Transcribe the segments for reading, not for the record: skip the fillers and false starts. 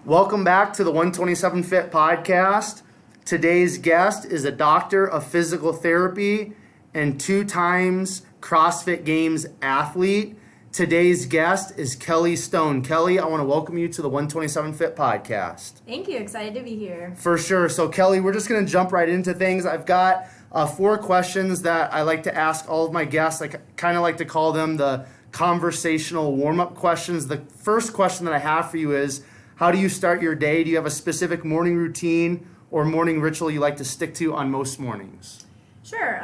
Welcome back to the 127 Fit podcast. Today's guest is a doctor of physical therapy and 2 times CrossFit Games athlete. Today's guest is Kelly Stone. Kelly, I want to welcome you to the 127 Fit podcast. Thank you. Excited to be here. For sure. So Kelly, we're just going to jump right into things. I've got 4 questions that I like to ask all of my guests. I kind of like to call them the conversational warm-up questions. The first question that I have for you is, how do you start your day? Do you have a specific morning routine or morning ritual you like to stick to on most mornings? Sure.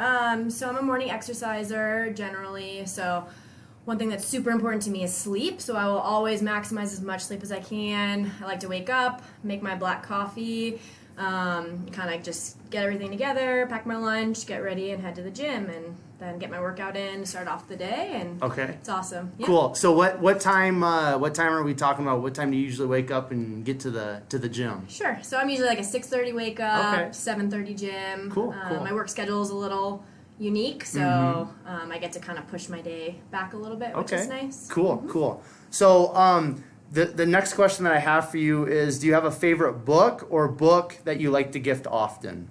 So I'm a morning exerciser generally. So one thing that's super important to me is sleep. So I will always maximize as much sleep as I can. I like to wake up, make my black coffee, kind of just get everything together, pack my lunch, get ready, and head to the gym, and then get my workout in, start off the day, and it's awesome. Yeah. Cool. So what time are we talking about? What time do you usually wake up and get to the gym? Sure. So I'm usually like a 6:30 wake up, 7:30 gym. Cool. My work schedule is a little unique, so I get to kind of push my day back a little bit, which is nice. Cool. So the next question that I have for you is, do you have a favorite book or book that you like to gift often?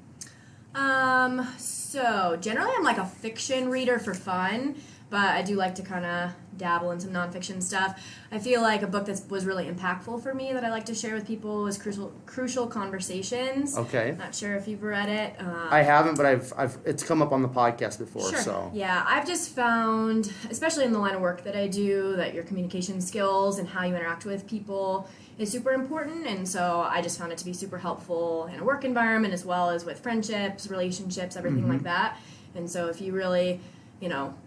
So generally I'm like a fiction reader for fun, but I do like to kind of dabble in some nonfiction stuff. I feel like a book that was really impactful for me that I like to share with people is Crucial Conversations. Okay. Not sure if you've read it. I haven't, but I've it's come up on the podcast before. Sure. So yeah, I've just found, especially in the line of work that I do, that your communication skills and how you interact with people is super important, and so I just found it to be super helpful in a work environment as well as with friendships, relationships, everything like that. And so if you really,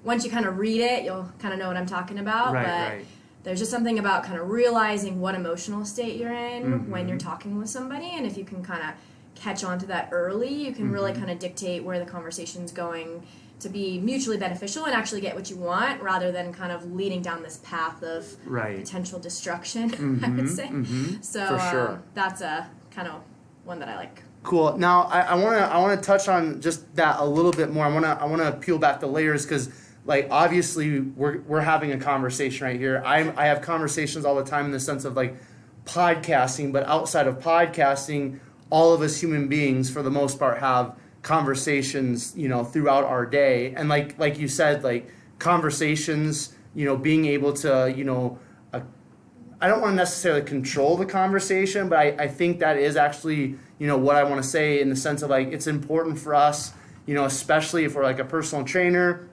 once you kind of read it, you'll kind of know what I'm talking about. Right. There's just something about kind of realizing what emotional state you're in when you're talking with somebody, and if you can kind of catch on to that early, you can really kind of dictate where the conversation's going to be mutually beneficial and actually get what you want, rather than kind of leading down this path of potential destruction, I would say. So for sure. That's a kind of one that I like. Cool. Now I want to touch on just that a little bit more. I want to peel back the layers, because like obviously we're having a conversation right here. I have conversations all the time in the sense of like podcasting, but outside of podcasting, all of us human beings for the most part have conversations, throughout our day. And like you said, like conversations, being able to, I don't want to necessarily control the conversation, but I think that is actually, what I want to say, in the sense of like, it's important for us, especially if we're like a personal trainer,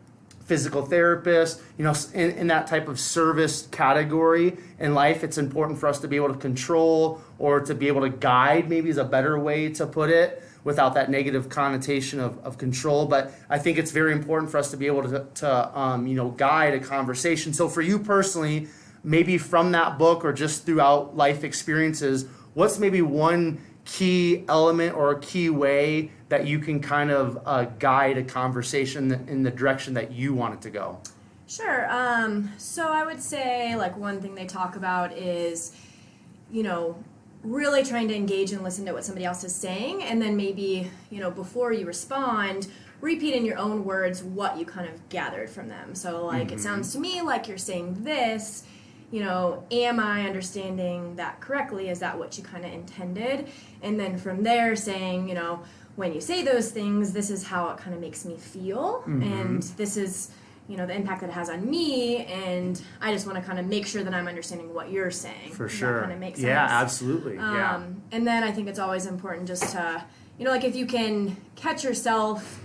physical therapist, in that type of service category in life, it's important for us to be able to control, or to be able to guide, maybe is a better way to put it, without that negative connotation of control. But I think it's very important for us to be able to guide a conversation. So for you personally, maybe from that book or just throughout life experiences, what's maybe one key element or a key way that you can kind of guide a conversation in the direction that you want it to go? Sure. So I would say like one thing they talk about is, really trying to engage and listen to what somebody else is saying, and then maybe, before you respond, repeat in your own words what you kind of gathered from them. So like, it sounds to me like you're saying this, am I understanding that correctly? Is that what you kind of intended? And then from there saying, when you say those things, this is how it kind of makes me feel, and this is, the impact that it has on me, and I just want to kind of make sure that I'm understanding what you're saying. For sure. That kind of makes sense. Yeah, absolutely. And then I think it's always important just to, like if you can catch yourself,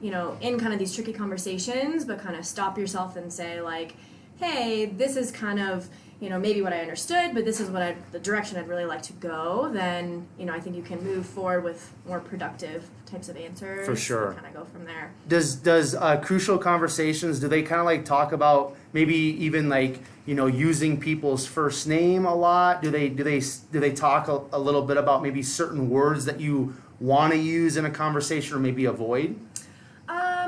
in kind of these tricky conversations, but kind of stop yourself and say like, hey, this is kind of, maybe what I understood, but this is the direction I'd really like to go, then, I think you can move forward with more productive types of answers. For sure. And kind of go from there. Does Crucial Conversations, do they kind of like talk about maybe even like, using people's first name a lot? Do they talk a little bit about maybe certain words that you want to use in a conversation or maybe avoid?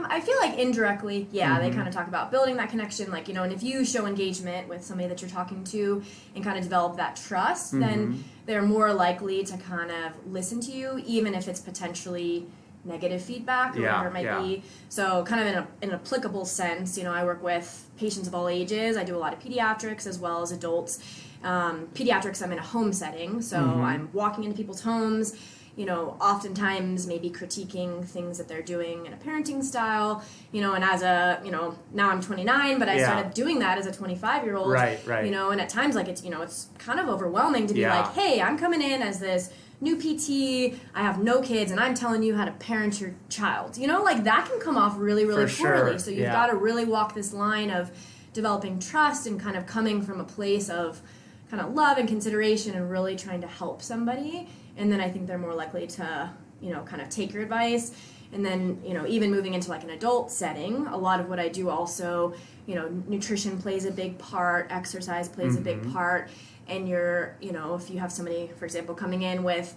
I feel like indirectly, they kind of talk about building that connection, like, and if you show engagement with somebody that you're talking to and kind of develop that trust, then they're more likely to kind of listen to you, even if it's potentially, negative feedback or whatever it might be. So kind of in an applicable sense, you know, I work with patients of all ages. I do a lot of pediatrics as well as adults. Pediatrics, I'm in a home setting, so I'm walking into people's homes, you know, oftentimes maybe critiquing things that they're doing in a parenting style, you know, and as a, you know, now I'm 29, but I started doing that as a 25-year-old, right. You know, and at times, like, it's, you know, it's kind of overwhelming to be like, hey, I'm coming in as this new PT, I have no kids, and I'm telling you how to parent your child. You know, like, that can come off really, really poorly. So you've got to really walk this line of developing trust and kind of coming from a place of kind of love and consideration and really trying to help somebody. And then I think they're more likely to, you know, kind of take your advice. And then, you know, even moving into like an adult setting, a lot of what I do also, you know, nutrition plays a big part, exercise plays a big part. And you're, you know, if you have somebody, for example, coming in with,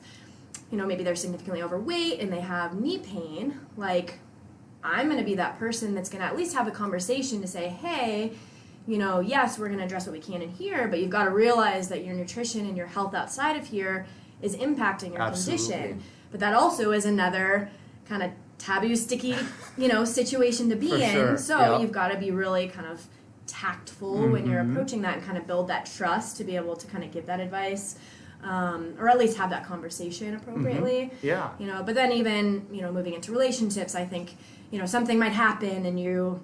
you know, maybe they're significantly overweight and they have knee pain, like, I'm going to be that person that's going to at least have a conversation to say, hey, you know, yes, we're going to address what we can in here, but you've got to realize that your nutrition and your health outside of here is impacting your condition. But that also is another kind of taboo, sticky, you know, situation to be in. So you've got to be really kind of tactful when you're approaching that and kind of build that trust to be able to kind of give that advice, or at least have that conversation appropriately. You know, but then even, you know, moving into relationships, I think, you know, something might happen and you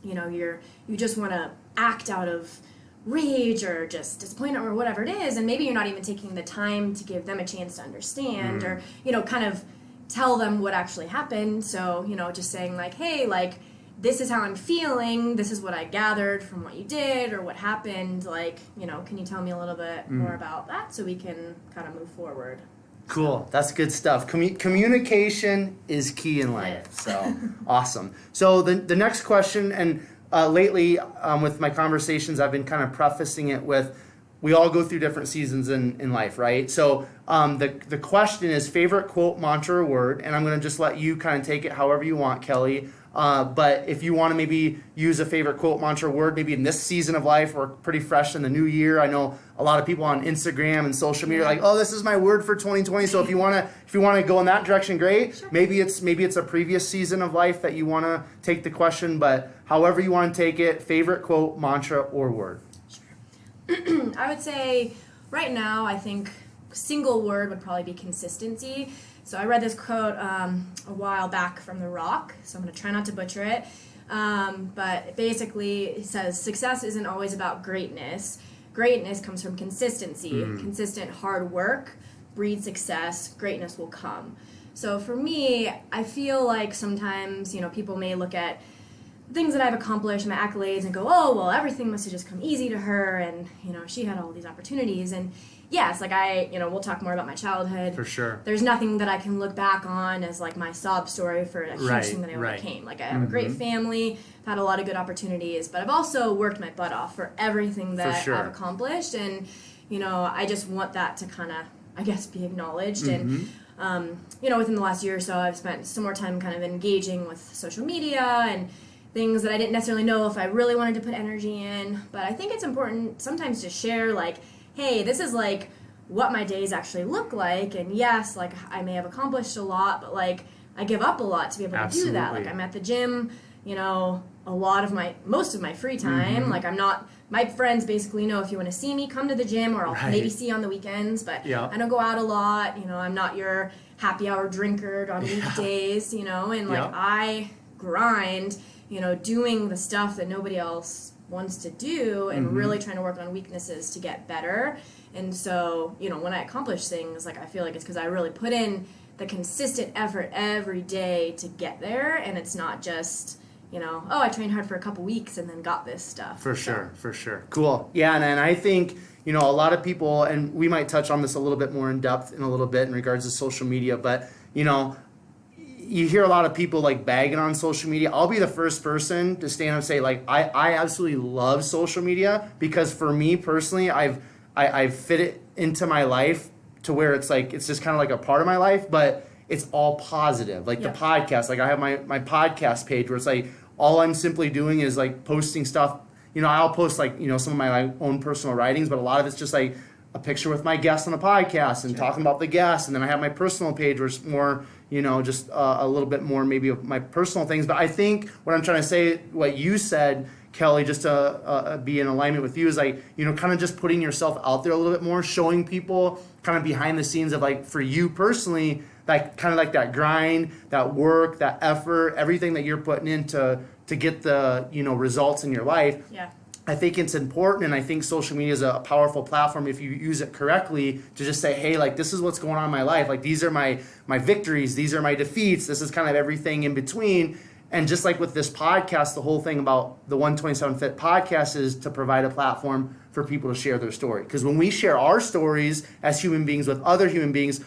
know, you just want to act out of rage or just disappointment or whatever it is, and maybe you're not even taking the time to give them a chance to understand or, you know, kind of tell them what actually happened. So, you know, just saying like, hey, like, this is how I'm feeling, this is what I gathered from what you did or what happened, like, you know, can you tell me a little bit more about that so we can kind of move forward? Cool. That's good stuff. Communication is key in life. So awesome. So the next question, and lately with my conversations, I've been kind of prefacing it with, we all go through different seasons in life, right? So the question is favorite quote, mantra, or word, and I'm going to just let you kind of take it however you want, Kelly. But if you want to maybe use a favorite quote, mantra, word, maybe in this season of life, we're pretty fresh in the new year. I know a lot of people on Instagram and social media are like, oh, this is my word for 2020. So if you want to go in that direction, great. Sure. Maybe it's a previous season of life that you want to take the question, but however you want to take it, favorite quote, mantra, or word. Sure. I would say right now, I think single word would probably be consistency. So I read this quote a while back from The Rock, so I'm going to try not to butcher it. But basically it says, success isn't always about greatness. Greatness comes from consistency. Consistent hard work breeds success. Greatness will come. So for me, I feel like sometimes, you know, people may look at things that I've accomplished, my accolades, and go, oh, well, everything must have just come easy to her, and, you know, she had all these opportunities. And yes, like we'll talk more about my childhood. For sure. There's nothing that I can look back on as like my sob story for a huge thing that I overcame. Like I have a great family, I've had a lot of good opportunities, but I've also worked my butt off for everything that I've accomplished. And, you know, I just want that to kind of, I guess, be acknowledged. And, you know, within the last year or so, I've spent some more time kind of engaging with social media and things that I didn't necessarily know if I really wanted to put energy in. But I think it's important sometimes to share, like, hey, this is like what my days actually look like, and yes, like I may have accomplished a lot, but like I give up a lot to be able to do that. Like I'm at the gym, you know, most of my free time. Like I'm not, my friends basically know if you want to see me, come to the gym, or I'll maybe see you on the weekends, but I don't go out a lot, you know, I'm not your happy hour drinker on weekdays, you know, and like I grind, you know, doing the stuff that nobody else wants to do and really trying to work on weaknesses to get better. And so, you know, when I accomplish things, like I feel like it's because I really put in the consistent effort every day to get there, and it's not just, you know, oh, I trained hard for a couple weeks and then got this stuff. For sure. Cool. Yeah, and I think, you know, a lot of people, and we might touch on this a little bit more in depth in a little bit in regards to social media, but, you know, you hear a lot of people like bagging on social media. I'll be the first person to stand up and say, like, I absolutely love social media, because for me personally, I've fit it into my life to where it's like, it's just kind of like a part of my life, but it's all positive. Like the podcast, like I have my podcast page where it's like, all I'm simply doing is like posting stuff. You know, I'll post like, you know, some of my own personal writings, but a lot of it's just like a picture with my guest on the podcast and talking about the guest. And then I have my personal page where it's more, just a little bit more maybe of my personal things. But I think what I'm trying to say, what you said, Kelly, just to be in alignment with you, is like, kind of just putting yourself out there a little bit more, showing people kind of behind the scenes of like, for you personally, like kind of like that grind, that work, that effort, everything that you're putting in to get the, results in your life. Yeah. I think it's important, and I think social media is a powerful platform if you use it correctly to just say, hey, like, this is what's going on in my life. Like, these are my victories. These are my defeats. This is kind of everything in between. And just like with this podcast, the whole thing about the 127 Fit podcast is to provide a platform for people to share their story. Because when we share our stories as human beings with other human beings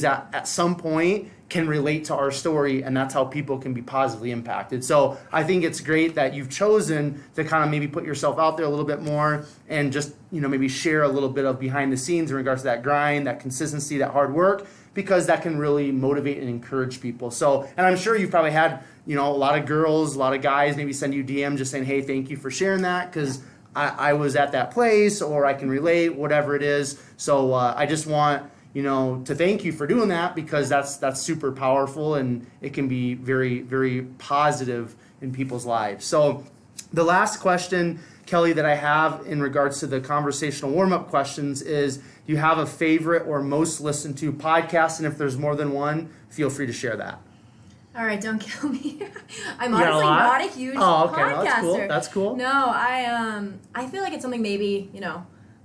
at some point can relate to our story, and that's how people can be positively impacted. So I think it's great that you've chosen to kind of maybe put yourself out there a little bit more and just, maybe share a little bit of behind the scenes in regards to that grind, that consistency, that hard work, because that can really motivate and encourage people. So, and I'm sure you've probably had, a lot of girls, a lot of guys maybe send you DM just saying, hey, thank you for sharing that, because I was at that place, or I can relate, whatever it is. So I just want to thank you for doing that, because that's super powerful, and it can be very, very positive in people's lives. So the last question, Kelly, that I have in regards to the conversational warm-up questions is, do you have a favorite or most listened to podcast? And if there's more than one, feel free to share that. All right, don't kill me. I'm honestly not a huge podcaster. No, that's cool. No, I feel like it's something maybe,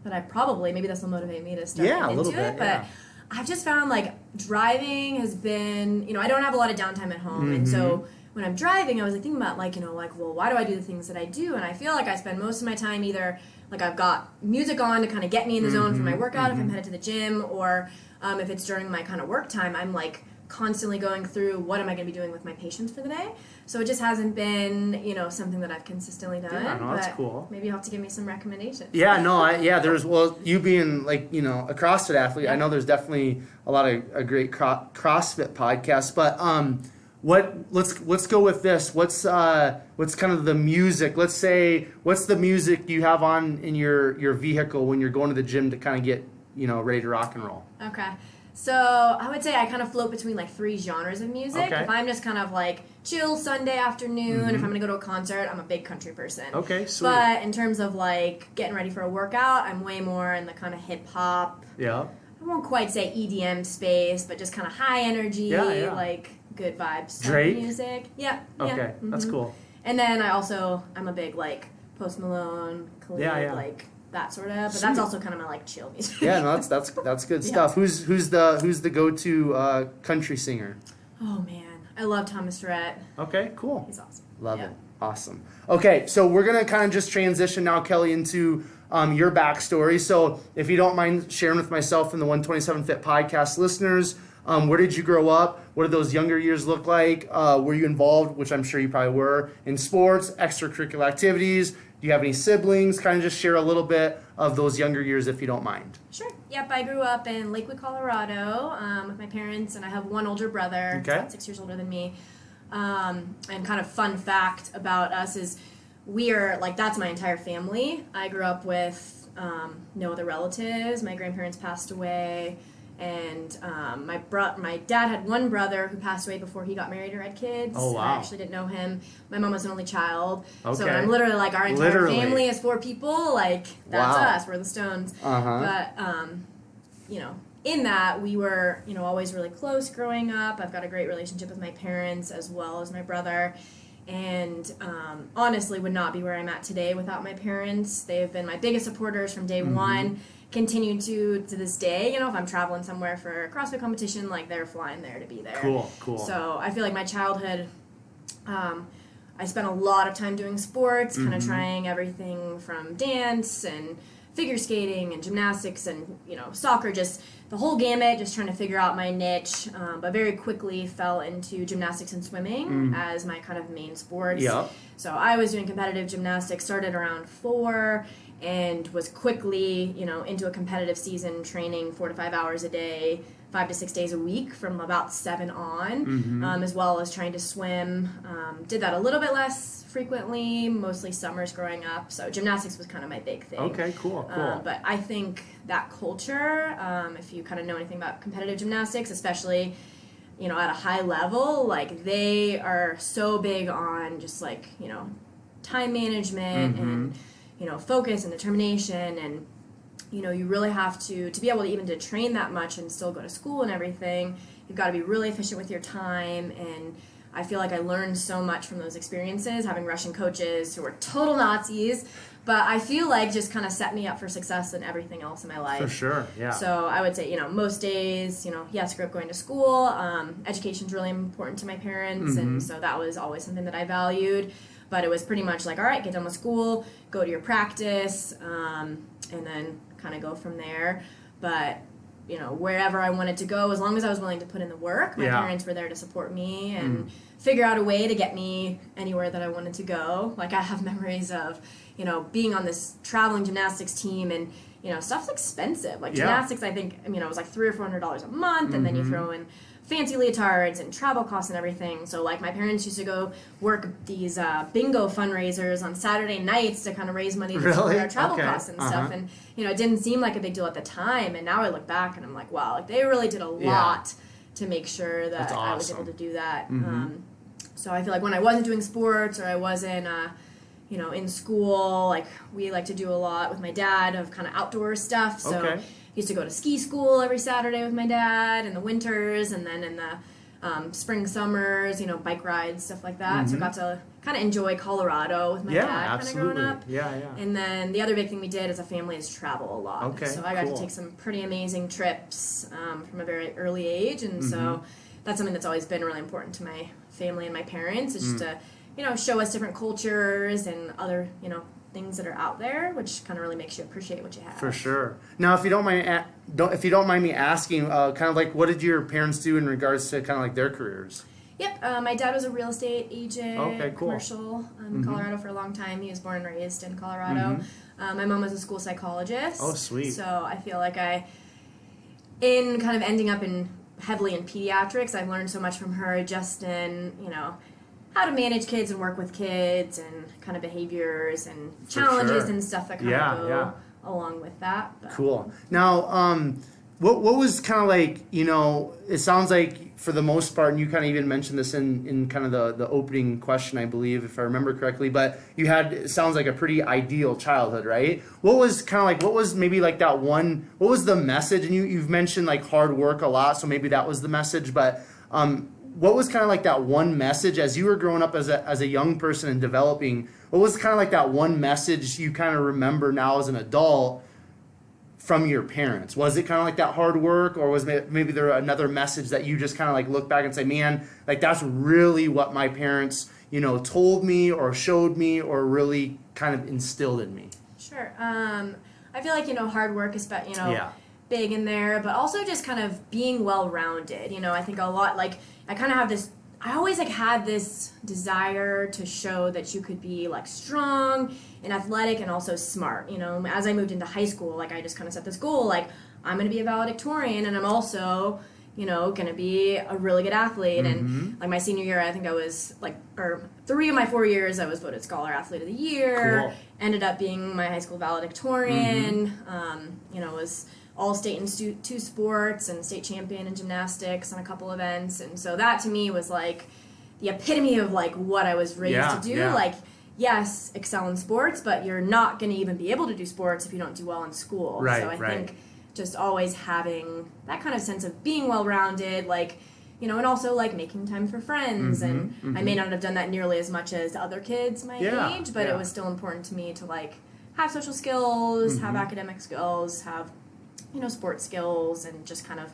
that I probably, maybe this will motivate me to start into it. But I've just found like driving has been, I don't have a lot of downtime at home. And so when I'm driving, I was like thinking about well, why do I do the things that I do? And I feel like I spend most of my time either like I've got music on to kind of get me in the zone for my workout if I'm headed to the gym, or if it's during my kind of work time, I'm like constantly going through what am I going to be doing with my patients for the day. So it just hasn't been, something that I've consistently done. Yeah, no, that's cool. Maybe you'll have to give me some recommendations. Yeah, no, there's, you being like, a CrossFit athlete, I know there's definitely a lot of great CrossFit podcasts, but let's go with this. What's kind of the music? Let's say, what's the music you have on in your vehicle when you're going to the gym to kind of get, ready to rock and roll? Okay. So I would say I kind of float between like 3 genres of music. Okay. If I'm just kind of like chill Sunday afternoon, if I'm going to go to a concert, I'm a big country person. Okay, sweet. But in terms of like getting ready for a workout, I'm way more in the kind of hip hop. Yeah. I won't quite say EDM space, but just kind of high energy, like good vibes. Drake? Music. Yeah. Okay, that's cool. And then I'm a big like Post Malone, Khalid, like that sort of, but that's also kind of my like chill music. Yeah, no, that's good stuff. Who's the go-to country singer? Oh man, I love Thomas Rhett. Okay, cool. He's awesome. Love it. Awesome. Okay, so we're gonna kind of just transition now, Kelly, into your backstory. So if you don't mind sharing with myself and the 127 Fit podcast listeners, where did you grow up? What did those younger years look like? Were you involved, which I'm sure you probably were, in sports, extracurricular activities? Do you have any siblings? Kind of just share a little bit of those younger years if you don't mind. Sure. Yep, I grew up in Lakewood, Colorado with my parents, and I have one older brother. He's about 6 years older than me. And kind of fun fact about us is we are, like, that's my entire family. I grew up with no other relatives. My grandparents passed away. And my dad had one brother who passed away before he got married or had kids. Oh, wow. I actually didn't know him. My mom was an only child. Okay. So I'm literally like, our entire family is 4 people. Like, that's us. We're the Stones. But, in that, we were, always really close growing up. I've got a great relationship with my parents as well as my brother. And honestly would not be where I'm at today without my parents. They have been my biggest supporters from day one. Continue to this day. If I'm traveling somewhere for a CrossFit competition, like, they're flying there to be there. Cool. So I feel like my childhood, I spent a lot of time doing sports, kind of trying everything from dance and figure skating and gymnastics and, soccer, just the whole gamut, just trying to figure out my niche, but very quickly fell into gymnastics and swimming as my kind of main sports. Yep. So I was doing competitive gymnastics, started around 4, and was quickly, into a competitive season, training 4 to 5 hours a day, 5 to 6 days a week from about 7 on, as well as trying to swim. Did that a little bit less frequently, mostly summers growing up. So gymnastics was kind of my big thing. Okay, cool. But I think that culture, if you kind of know anything about competitive gymnastics, especially, you know, at a high level, like they are so big on just like, you know, time management and, you know, focus and determination, and you know, you really have to be able to even to train that much and still go to school and everything, you've got to be really efficient with your time. And I feel like I learned so much from those experiences, having Russian coaches who were total Nazis, but I feel like just kind of set me up for success in everything else in my life. For sure, yeah. So I would say, you know, most days, you know, yes, grew up going to school. Education's really important to my parents, and so that was always something that I valued. But it was pretty much like, all right, get done with school, go to your practice, and then kind of go from there. But you know, wherever I wanted to go, as long as I was willing to put in the work, my parents were there to support me and figure out a way to get me anywhere that I wanted to go. Like I have memories of, you know, being on this traveling gymnastics team, and you know, stuff's expensive. Like gymnastics, I think, you know, it was like $300 or $400 a month, and then you throw in fancy leotards and travel costs and everything. So like my parents used to go work these bingo fundraisers on Saturday nights to kind of raise money to cover our travel costs and stuff. And you know, it didn't seem like a big deal at the time, and now I look back and I'm like, wow, like they really did a lot to make sure that I was able to do that. So I feel like when I wasn't doing sports or I wasn't you know, in school, like we like to do a lot with my dad of kind of outdoor stuff. So used to go to ski school every Saturday with my dad in the winters, and then in the spring, summers, you know, bike rides, stuff like that. So got to kind of enjoy Colorado with my dad kind of growing up. And then the other big thing we did as a family is travel a lot. So I got to take some pretty amazing trips from a very early age, and so that's something that's always been really important to my family and my parents, is just to, you know, show us different cultures and other, you know, things that are out there, which kind of really makes you appreciate what you have. For sure. Now, if you don't mind me asking, kind of like, what did your parents do in regards to kind of like their careers? Yep. My dad was a real estate agent, commercial in Colorado for a long time. He was born and raised in Colorado. My mom was a school psychologist. Oh, sweet. So I feel like in kind of ending up heavily in pediatrics, I've learned so much from her, just in, you know, how to manage kids and work with kids and kind of behaviors and challenges and stuff that kind of go along with that. But. Cool. Now, what was kind of like, you know, it sounds like for the most part, and you kind of even mentioned this in kind of the opening question, I believe, if I remember correctly, but you had, it sounds like a pretty ideal childhood, right? What was kind of like, what was maybe like that one, what was the message? And you've mentioned like hard work a lot, so maybe that was the message, but what was kind of like that one message as you were growing up as a young person and developing? What was kind of like that one message you kind of remember now as an adult from your parents? Was it kind of like that hard work, or was maybe there another message that you just kind of like look back and say, man, like that's really what my parents, you know, told me or showed me or really kind of instilled in me? Sure. I feel like, you know, hard work is, you know, big in there, but also just kind of being well-rounded. You know, I think a lot, like, I kind of have this, I always like had this desire to show that you could be like strong and athletic and also smart. You know, as I moved into high school, like I just kind of set this goal, like I'm going to be a valedictorian, and I'm also, you know, going to be a really good athlete. And like my senior year, I think I was like, or 3 of my 4 years, I was voted Scholar Athlete of the Year. Ended up being my high school valedictorian. You know, was all-state in 2 sports and state champion in gymnastics on a couple events. And so that to me was like the epitome of like what I was raised to do. Like, yes, excel in sports, but you're not going to even be able to do sports if you don't do well in school. So I think just always having that kind of sense of being well-rounded, like, you know, and also like making time for friends. And I may not have done that nearly as much as other kids my age, but it was still important to me to like have social skills, have academic skills, have, you know, sports skills, and just kind of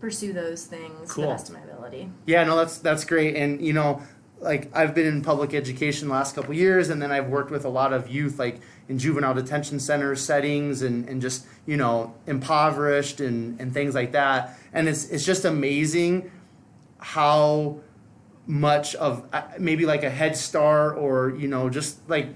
pursue those things to the best of my ability. Yeah, no, that's great. And, you know, like I've been in public education the last couple of years, and then I've worked with a lot of youth, like in juvenile detention center settings and just, you know, impoverished and things like that. And it's just amazing how much of maybe like a head start, or, you know, just like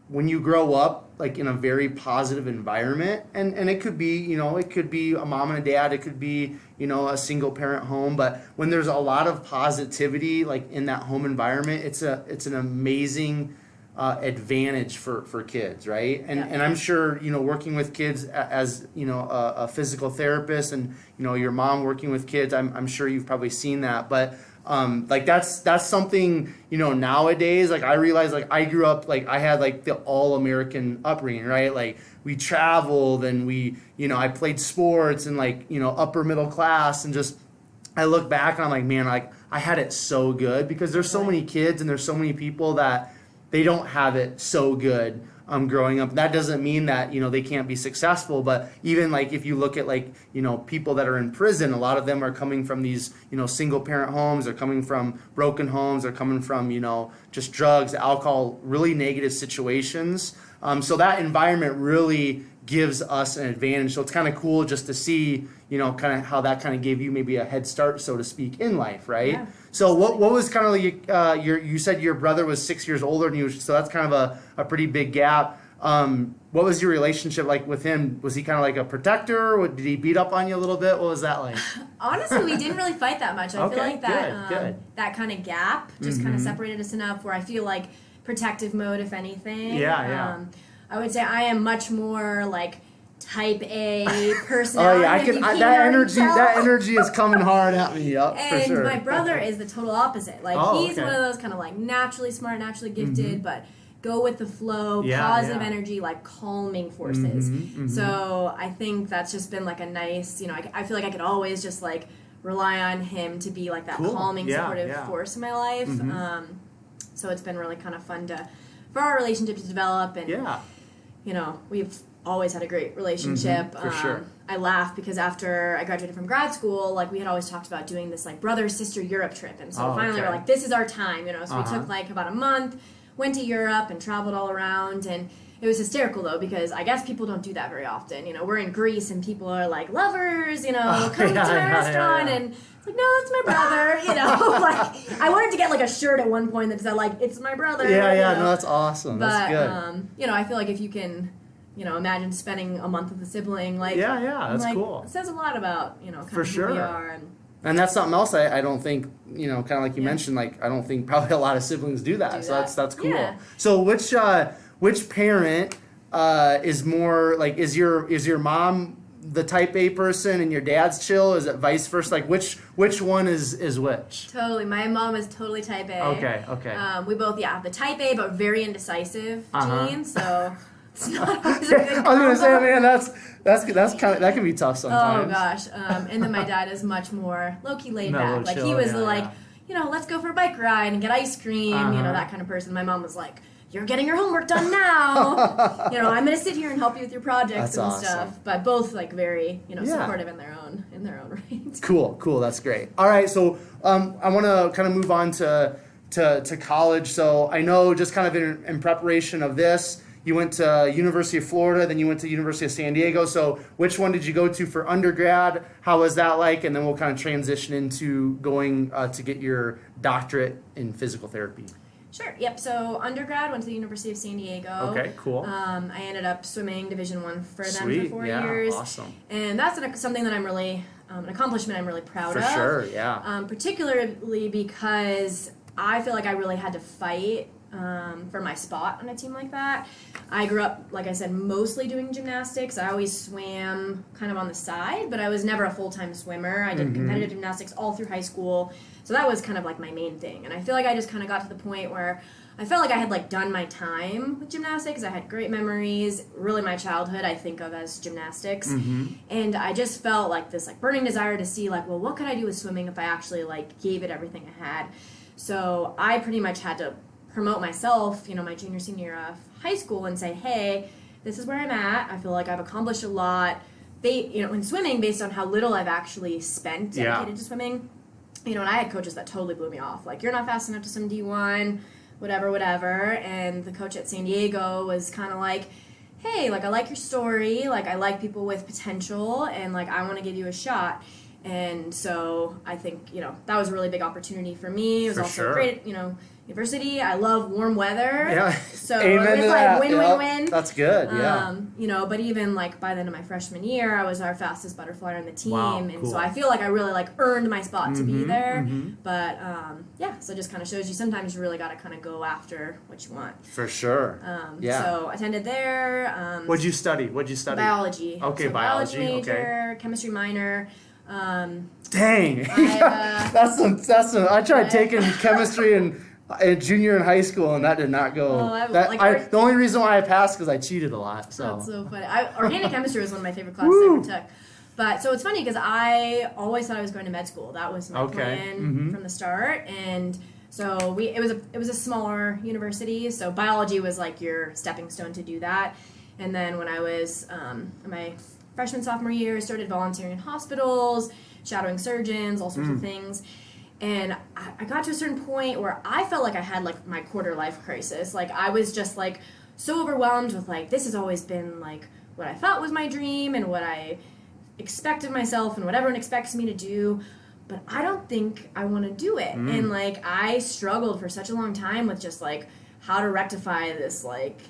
when you grow up like in a very positive environment, and it could be, you know, it could be a mom and a dad, it could be, you know, a single parent home, but when there's a lot of positivity like in that home environment, it's an amazing advantage for kids, right? And I'm sure, you know, working with kids as, you know, a physical therapist, and, you know, your mom working with kids, I'm sure you've probably seen that. But like that's something, you know, nowadays, like I realize, like I grew up, like I had like the all-American upbringing, right? Like we traveled and we, you know, I played sports and, like, you know, upper middle class, and just I look back and I'm like, man, like I had it so good, because there's so many kids and there's so many people that they don't have it so good growing up. That doesn't mean that, you know, they can't be successful, but even like if you look at, like, you know, people that are in prison, a lot of them are coming from these, you know, single parent homes, they're coming from broken homes, they're coming from, you know, just drugs, alcohol, really negative situations. So that environment really gives us an advantage. So it's kind of cool just to see, you know, kind of how that kind of gave you maybe a head start, so to speak, in life, right? Yeah. So what was kind of like you said your brother was 6 years older than you, so that's kind of a pretty big gap. What was your relationship like with him? Was he kind of like a protector? Did he beat up on you a little bit? What was that like? Honestly, we didn't really fight that much. I feel like that good. that kind of gap just kind of separated us enough where I feel like protective mode, if anything. Yeah. I would say I am much more like type A personality. Oh yeah, that energy is coming hard at me. Yep, and for sure. my brother is the total opposite. Like he's one of those kind of like naturally smart, naturally gifted, but go with the flow, positive energy, like calming forces. So I think that's just been like a nice, you know, I feel like I could always just like rely on him to be like that calming, supportive force in my life. So it's been really kind of fun for our relationship to develop, and you know, we've always had a great relationship. For sure. I laugh because after I graduated from grad school, like we had always talked about doing this like brother-sister Europe trip, and so finally we're like, this is our time, you know. So we took like about a month, went to Europe and traveled all around, and it was hysterical though, because I guess people don't do that very often. You know, we're in Greece and people are like, lovers, you know, come to my restaurant, and it's like, no, it's my brother, you know. Like I wanted to get like a shirt at one point that said like, it's my brother. Yeah, you know? no, that's awesome. That's good. You know, I feel like if you can, you know, imagine spending a month with a sibling, like that's like, cool. It says a lot about, you know, kind For of sure. who we are. And that's something else I don't think, you know, kind of like you mentioned, like I don't think probably a lot of siblings do that. So that's cool. Yeah. So which parent is more like, is your mom the type A person and your dad's chill? Is it vice versa? Like which one is which? Totally. My mom is totally type A. Okay. We both, the type A, but very indecisive gene. So it's not always a good combo. I was gonna say, man, that's kind of, that can be tough sometimes. Oh gosh. And then my dad is much more low-key laid back. Like chill, he was you know, let's go for a bike ride and get ice cream, you know, that kind of person. My mom was like, you're getting your homework done now. You know, I'm gonna sit here and help you with your projects and stuff. But both like very, you know, supportive in their own right. Cool. That's great. All right, so I want to kind of move on to college. So I know, just kind of in preparation of this, you went to University of Florida, then you went to University of San Diego. So which one did you go to for undergrad? How was that like? And then we'll kind of transition into going to get your doctorate in physical therapy. Sure. Yep. So undergrad, went to the University of San Diego. Okay. Cool. I ended up swimming Division I for them for 4 yeah, years. Awesome. And that's something that I'm really an accomplishment I'm really proud of. For sure. Yeah. Particularly because I feel like I really had to fight for my spot on a team like that. I grew up, like I said, mostly doing gymnastics. I always swam kind of on the side, but I was never a full-time swimmer. I did competitive gymnastics all through high school, so that was kind of like my main thing. And I feel like I just kind of got to the point where I felt like I had like done my time with gymnastics. I had great memories. Really, my childhood I think of as gymnastics, and I just felt like this like burning desire to see like, well, what could I do with swimming if I actually like gave it everything I had. So I pretty much had to promote myself, you know, my junior, senior year of high school and say, hey, this is where I'm at. I feel like I've accomplished a lot. You know, in swimming, based on how little I've actually spent dedicated to swimming, you know, and I had coaches that totally blew me off. Like, you're not fast enough to swim D1, whatever. And the coach at San Diego was kind of like, hey, like, I like your story. Like, I like people with potential, and, like, I want to give you a shot. And so I think, that was a really big opportunity for me. It was For also sure. great, university. I love warm weather. Yeah. So Amen it's to like that. win-win-win. That's good. Yeah. But even like by the end of my freshman year, I was our fastest butterflyer on the team. Wow, And cool. so I feel like I really like earned my spot to be there. mhm. But so it just kind of shows you sometimes you really got to kind of go after what you want. For sure. Yeah. So I attended there. What'd you study? Biology. Okay, So biology. major, chemistry minor. Dang. I, that's some. I tried taking chemistry in junior in high school, and that did not go. The only reason why I passed because I cheated a lot. So. That's so funny. Organic chemistry was one of my favorite classes I ever took. But so it's funny because I always thought I was going to med school. That was my plan from the start, and so it was a smaller university. So biology was like your stepping stone to do that. And then when I was in my freshman, sophomore year, I started volunteering in hospitals, shadowing surgeons, all sorts of things. And I got to a certain point where I felt like I had like my quarter life crisis. Like I was just like so overwhelmed with like, this has always been like what I thought was my dream and what I expected myself and what everyone expects me to do. But I don't think I want to do it. And like I struggled for such a long time with just like how to rectify this like,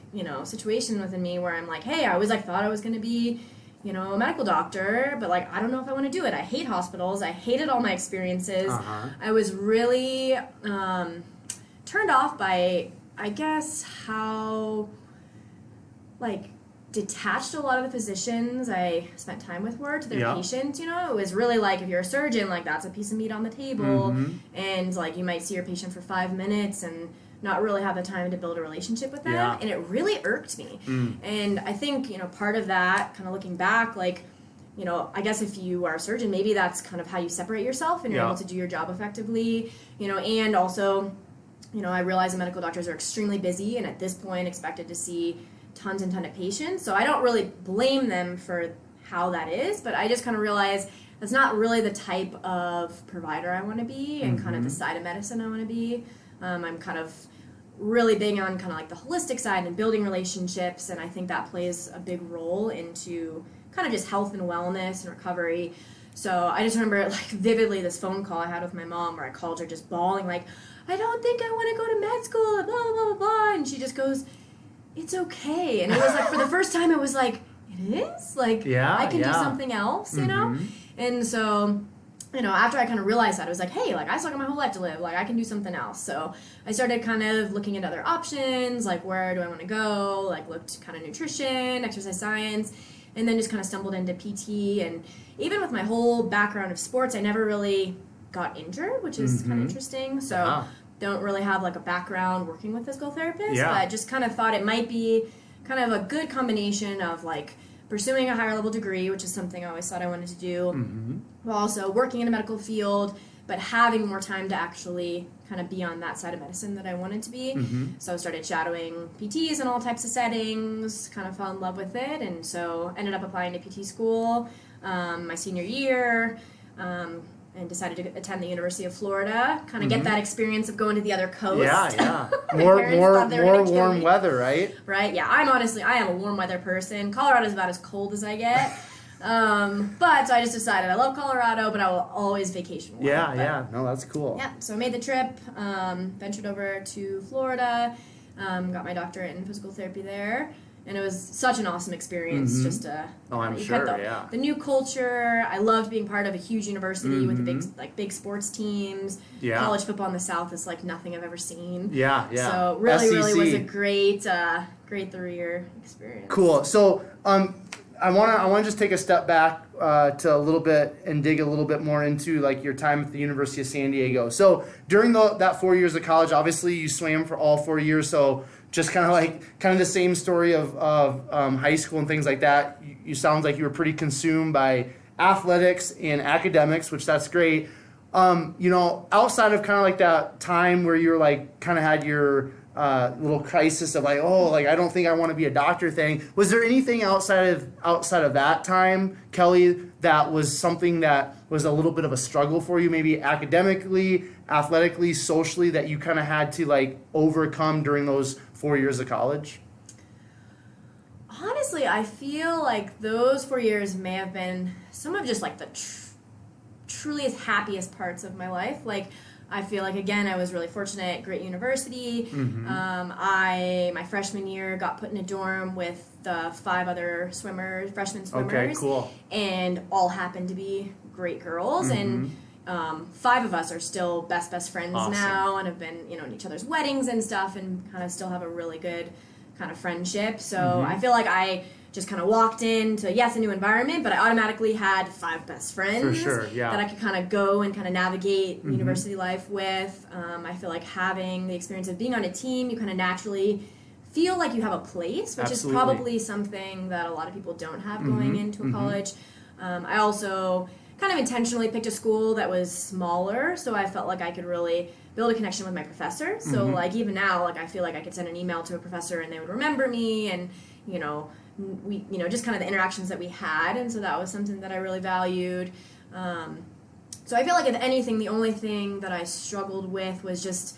situation within me where I'm like, hey, I always like thought I was going to be a medical doctor, but like I don't know if I want to do it. I hate hospitals. I hated all my experiences. I was really turned off by, I guess, how like detached a lot of the physicians I spent time with were to their patients. It was really like if you're a surgeon, like that's a piece of meat on the table, and like you might see your patient for 5 minutes and not really have the time to build a relationship with them, and it really irked me. And I think, part of that, kind of looking back, like, I guess if you are a surgeon, maybe that's kind of how you separate yourself and you're able to do your job effectively, and also, I realize that medical doctors are extremely busy and at this point expected to see tons and tons of patients, so I don't really blame them for how that is, but I just kind of realize that's not really the type of provider I want to be and kind of the side of medicine I want to be. I'm kind of really big on kind of like the holistic side and building relationships, and I think that plays a big role into kind of just health and wellness and recovery. So I just remember like vividly this phone call I had with my mom where I called her just bawling like, I don't think I want to go to med school, blah, blah, blah, blah, and she just goes, it's okay. And it was like for the first time it was like, it is? Like, I can do something else, And so after I kind of realized that, I was like, hey, like, I still got my whole life to live. Like, I can do something else. So I started kind of looking at other options, like, where do I want to go? Like, looked kind of nutrition, exercise science, and then just kind of stumbled into PT. And even with my whole background of sports, I never really got injured, which is kind of interesting. So don't really have, like, a background working with physical therapists, but just kind of thought it might be kind of a good combination of, like, pursuing a higher level degree, which is something I always thought I wanted to do, while also working in a medical field, but having more time to actually kind of be on that side of medicine that I wanted to be. So I started shadowing PTs in all types of settings, kind of fell in love with it, and so ended up applying to PT school my senior year, and decided to attend the University of Florida, kind of get that experience of going to the other coast. More warm weather, right? Right, yeah. I am a warm weather person. Colorado's about as cold as I get. But so I just decided I love Colorado, but I will always vacation warm. No, that's cool. Yeah, so I made the trip, ventured over to Florida, got my doctorate in physical therapy there. And it was such an awesome experience just to... I'm sure, the new culture. I loved being part of a huge university with the big sports teams. College football in the South is like nothing I've ever seen. So really was a great 3-year experience. Cool. So I want to just take a step back to a little bit and dig a little bit more into like your time at the University of San Diego. So during that 4 years of college, obviously you swam for all 4 years. So just kind of the same story of high school and things like that. You sound like you were pretty consumed by athletics and academics, which that's great. Outside of kind of like that time where you're like kind of had your little crisis of like, I don't think I want to be a doctor thing. Was there anything outside of that time, Kelly, that was something that was a little bit of a struggle for you, maybe academically, athletically, socially, that you kind of had to like overcome during those 4 years of college? Honestly, I feel like those 4 years may have been some of just like the truly happiest parts of my life. Like, I feel like, again, I was really fortunate, great university. My freshman year got put in a dorm with the 5 other freshman swimmers. Okay, cool. And all happened to be great girls. And 5 of us are still best friends now, and have been, in each other's weddings and stuff, and kind of still have a really good kind of friendship. So I feel like I just kind of walked into, yes, a new environment, but I automatically had 5 best friends that I could kind of go and kind of navigate university life with. I feel like having the experience of being on a team, you kind of naturally feel like you have a place, which is probably something that a lot of people don't have going into a college. I also kind of intentionally picked a school that was smaller, so I felt like I could really build a connection with my professor. So like even now, like I feel like I could send an email to a professor and they would remember me, and we just kind of the interactions that we had, and so that was something that I really valued. So I feel like if anything, the only thing that I struggled with was just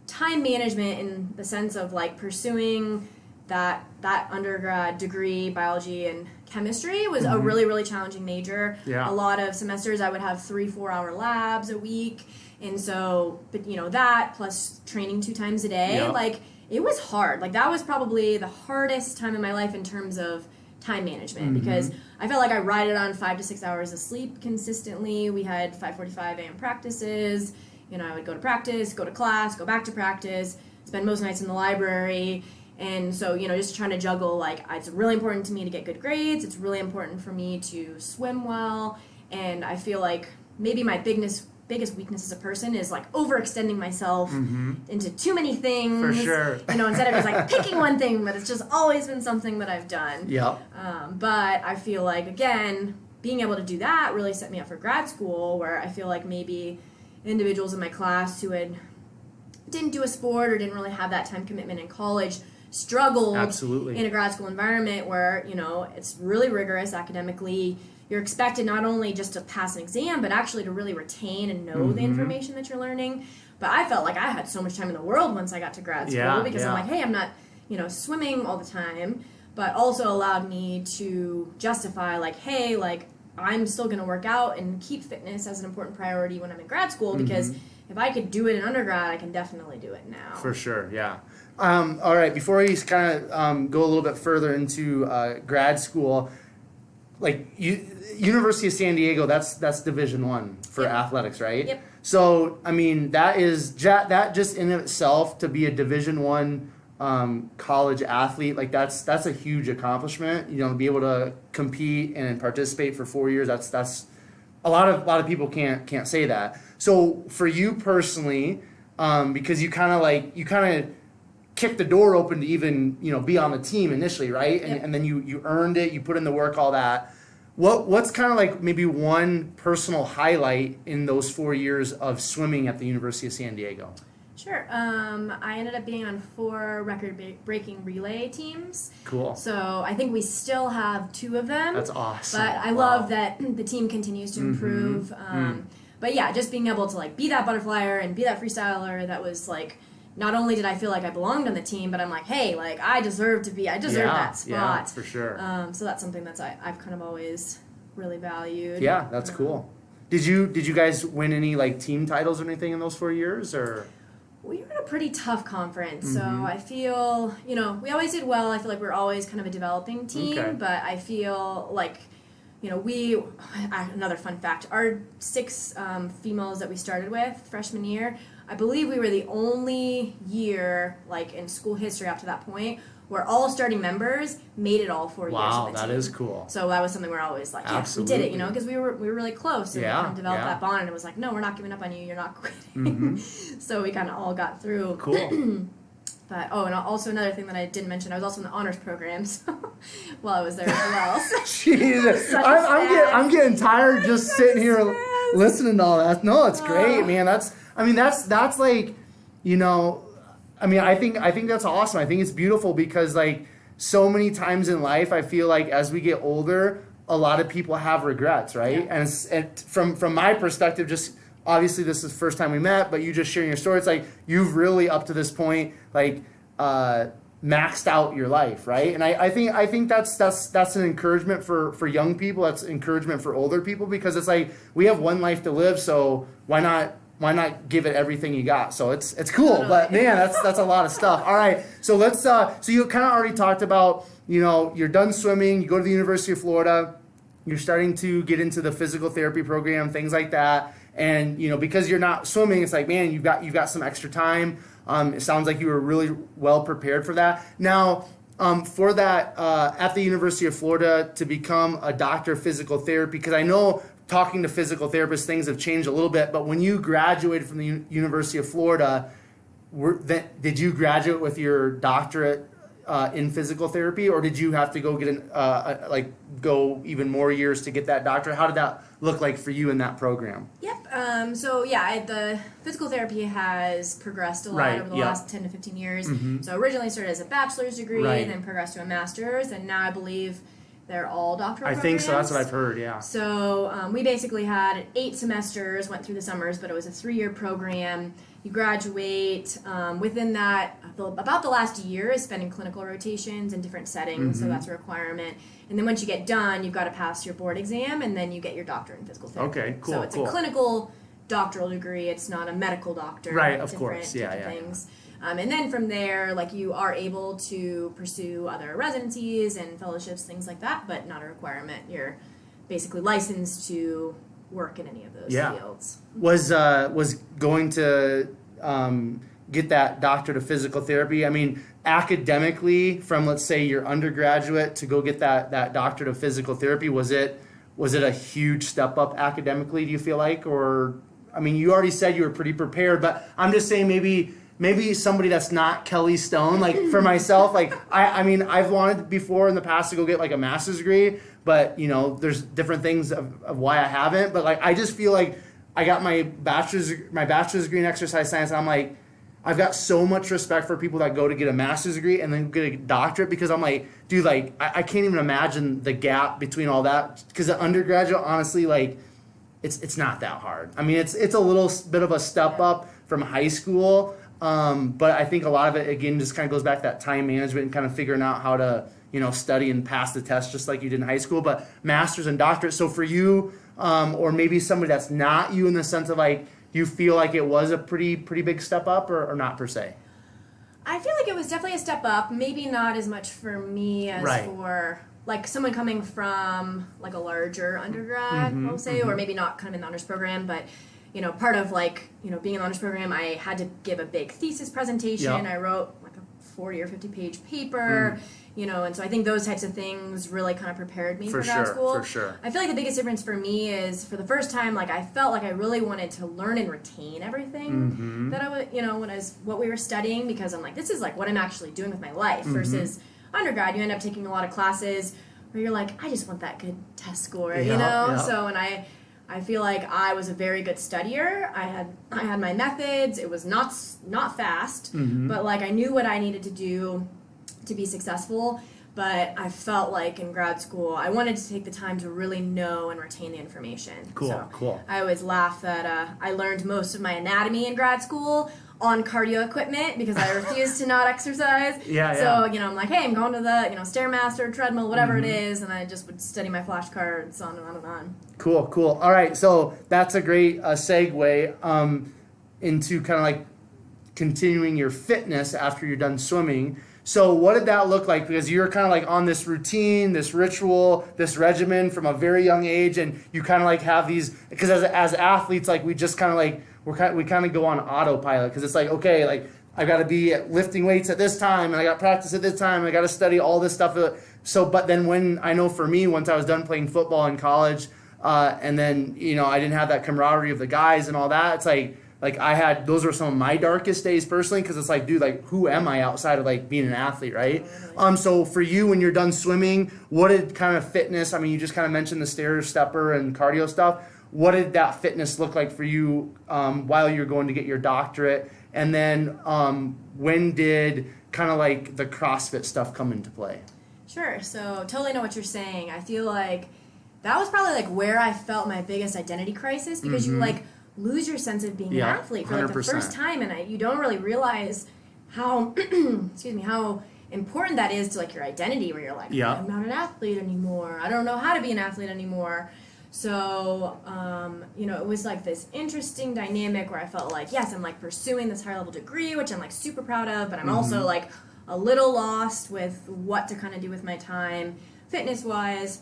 time management, in the sense of like pursuing that undergrad degree, biology and chemistry, was a really challenging major. A lot of semesters I would have 3-4 hour labs a week, and so that plus training 2 times a day, like it was hard. Like that was probably the hardest time in my life in terms of time management, because I felt like I relied on 5 to 6 hours of sleep consistently. We had 5:45 a.m. practices. I would go to practice, go to class, go back to practice, spend most nights in the library. And so, just trying to juggle, like, it's really important to me to get good grades. It's really important for me to swim well. And I feel like maybe my biggest weakness as a person is, like, overextending myself into too many things. For sure. Instead of just, like, picking one thing, but it's just always been something that I've done. But I feel like, again, being able to do that really set me up for grad school, where I feel like maybe individuals in my class who didn't do a sport or didn't really have that time commitment in college struggled in a grad school environment where, it's really rigorous academically. You're expected not only just to pass an exam, but actually to really retain and know the information that you're learning. But I felt like I had so much time in the world once I got to grad school, because I'm like, hey, I'm not, swimming all the time, but also allowed me to justify, like, hey, like, I'm still going to work out and keep fitness as an important priority when I'm in grad school, because if I could do it in undergrad, I can definitely do it now. For sure, yeah. All right, before we kind of go a little bit further into grad school, like University of San Diego, that's Division I for athletics, right? Yep. So, I mean, that just in itself, to be a Division I college athlete, like that's a huge accomplishment. To be able to compete and participate for 4 years, that's a lot of people can't say that. So for you personally, because you kind of kicked the door open to even be on the team initially, right? And then you earned it, you put in the work, all that. What's kind of like maybe one personal highlight in those 4 years of swimming at the University of San Diego? Sure. I ended up being on 4 record-breaking relay teams. Cool. So I think we still have 2 of them. That's awesome. But I love that the team continues to improve. But yeah, just being able to like be that butterflyer and be that freestyler, that was like, not only did I feel like I belonged on the team, but I'm like, hey, like I deserve that spot. Yeah, for sure. So that's something I've kind of always really valued. Yeah, that's cool. Did you guys win any like team titles or anything in those 4 years, or? We were in a pretty tough conference, so I feel, we always did well. I feel like we're always kind of a developing team, but I feel like, another fun fact, our 6 females that we started with freshman year, I believe we were the only year, like in school history up to that point, where all starting members made it all 4 years of the team. Wow, that is cool. So that was something we're always like, yeah, we did it, because we were really close, and we kind of developed that bond, and it was like, no, we're not giving up on you, you're not quitting. So we kind of all got through. Cool. But, and also another thing that I didn't mention, I was also in the honors program, so while I was there as well. Jesus, I'm getting tired just sitting here listening to all that. No, it's great, man. That's like, I think that's awesome. I think it's beautiful because like so many times in life, I feel like as we get older, a lot of people have regrets, right? Yeah. And from my perspective, just obviously this is the first time we met, but you just sharing your story, it's like you've really up to this point like maxed out your life, right? And I think that's an encouragement for young people. That's encouragement for older people, because it's like, we have one life to live, so why not give it everything you got? So it's cool, Totally. but man, that's a lot of stuff. All right, so let's so you kind of already talked about, you're done swimming, you go to the University of Florida, you're starting to get into the physical therapy program, things like that, and because you're not swimming, it's like, man, you've got some extra time. It sounds like you were really well prepared for that. Now, for that, at the University of Florida, to become a doctor of physical therapy, because I know talking to physical therapists, things have changed a little bit, but when you graduated from the University of Florida, did you graduate with your doctorate in physical therapy, or did you have to go get go even more years to get that doctorate? How did that look like for you in that program? Yep. The physical therapy has progressed a lot over the last 10 to 15 years. Mm-hmm. So originally started as a bachelor's degree, then progressed to a master's, and now I believe they're all doctoral programs. I think so. That's what I've heard, yeah. So we basically had 8 semesters, went through the summers, but it was a 3-year program. You graduate. Within that, about the last year is spent in clinical rotations in different settings, so that's a requirement. And then once you get done, you've got to pass your board exam, and then you get your doctorate in physical therapy. Okay, cool. So it's a clinical doctoral degree. It's not a medical doctor. Right, of course. Different things. And then from there, you are able to pursue other residencies and fellowships, things like that, but not a requirement. You're basically licensed to work in any of those fields. Was going to get that doctorate of physical therapy, I mean, academically, from, let's say, your undergraduate to go get that doctorate of physical therapy, was it a huge step up academically, do you feel like? Or, I mean, you already said you were pretty prepared, but I'm just saying maybe somebody that's not Kelly Stone, for myself, I mean, I've wanted before in the past to go get a master's degree, but there's different things of why I haven't. But I just feel like I got my bachelor's degree in exercise science, and I'm like, I've got so much respect for people that go to get a master's degree and then get a doctorate, because I'm like, dude, I can't even imagine the gap between all that, because the undergraduate, honestly, it's not that hard. I mean, it's a little bit of a step up from high school. But I think a lot of it, again, just kind of goes back to that time management and kind of figuring out how to, study and pass the test just like you did in high school. But master's and doctorate. So for you, or maybe somebody that's not you, in the sense of you feel like it was a pretty big step up, or not per se? I feel like it was definitely a step up. Maybe not as much for me as for someone coming from a larger undergrad, I'll say, or maybe not kind of in the honors program, but part of being in the honors program, I had to give a big thesis presentation. I wrote a 40 or 50 page paper, and so I think those types of things really kind of prepared me for grad school. For sure. I feel like the biggest difference for me is, for the first time, I felt like I really wanted to learn and retain everything that I would, what we were studying, because I'm like, this is what I'm actually doing with my life, versus undergrad, you end up taking a lot of classes where you're like, I just want that good test score, So, and I feel like I was a very good studier. I had my methods. It was not fast, but I knew what I needed to do to be successful. But I felt like in grad school, I wanted to take the time to really know and retain the information. Cool. I always laugh that I learned most of my anatomy in grad school on cardio equipment, because I refused to not exercise. So, I'm like, hey, I'm going to the, Stairmaster, treadmill, whatever it is, and I just would study my flashcards on and on and on. Cool. All right, so that's a great segue into kind of continuing your fitness after you're done swimming. So what did that look like? Because you're kind of on this routine, this ritual, this regimen from a very young age, and you kind of have these, because as athletes, we just kind of we kind of go on autopilot, because it's okay, I got to be lifting weights at this time, and I got practice at this time, and I got to study all this stuff. So, but then when, I know for me, once I was done playing football in college, and then, I didn't have that camaraderie of the guys and all that, it's those were some of my darkest days personally, because it's dude, who am I outside of being an athlete, right? So for you, when you're done swimming, what did kind of fitness, I mean, you just kind of mentioned the stair stepper and cardio stuff. What did that fitness look like for you while you're going to get your doctorate? And then when did kind of the CrossFit stuff come into play? Sure. So totally know what you're saying. I feel like that was probably where I felt my biggest identity crisis, because you lose your sense of being an athlete for the 100%. first time, and you don't really realize how how important that is to like your identity, where you're like, I'm not an athlete anymore. I don't know how to be an athlete anymore. So, you know, it was like this interesting dynamic where I felt like, yes, I'm like pursuing this higher level degree, which I'm like super proud of, but I'm also like a little lost with what to kind of do with my time fitness wise.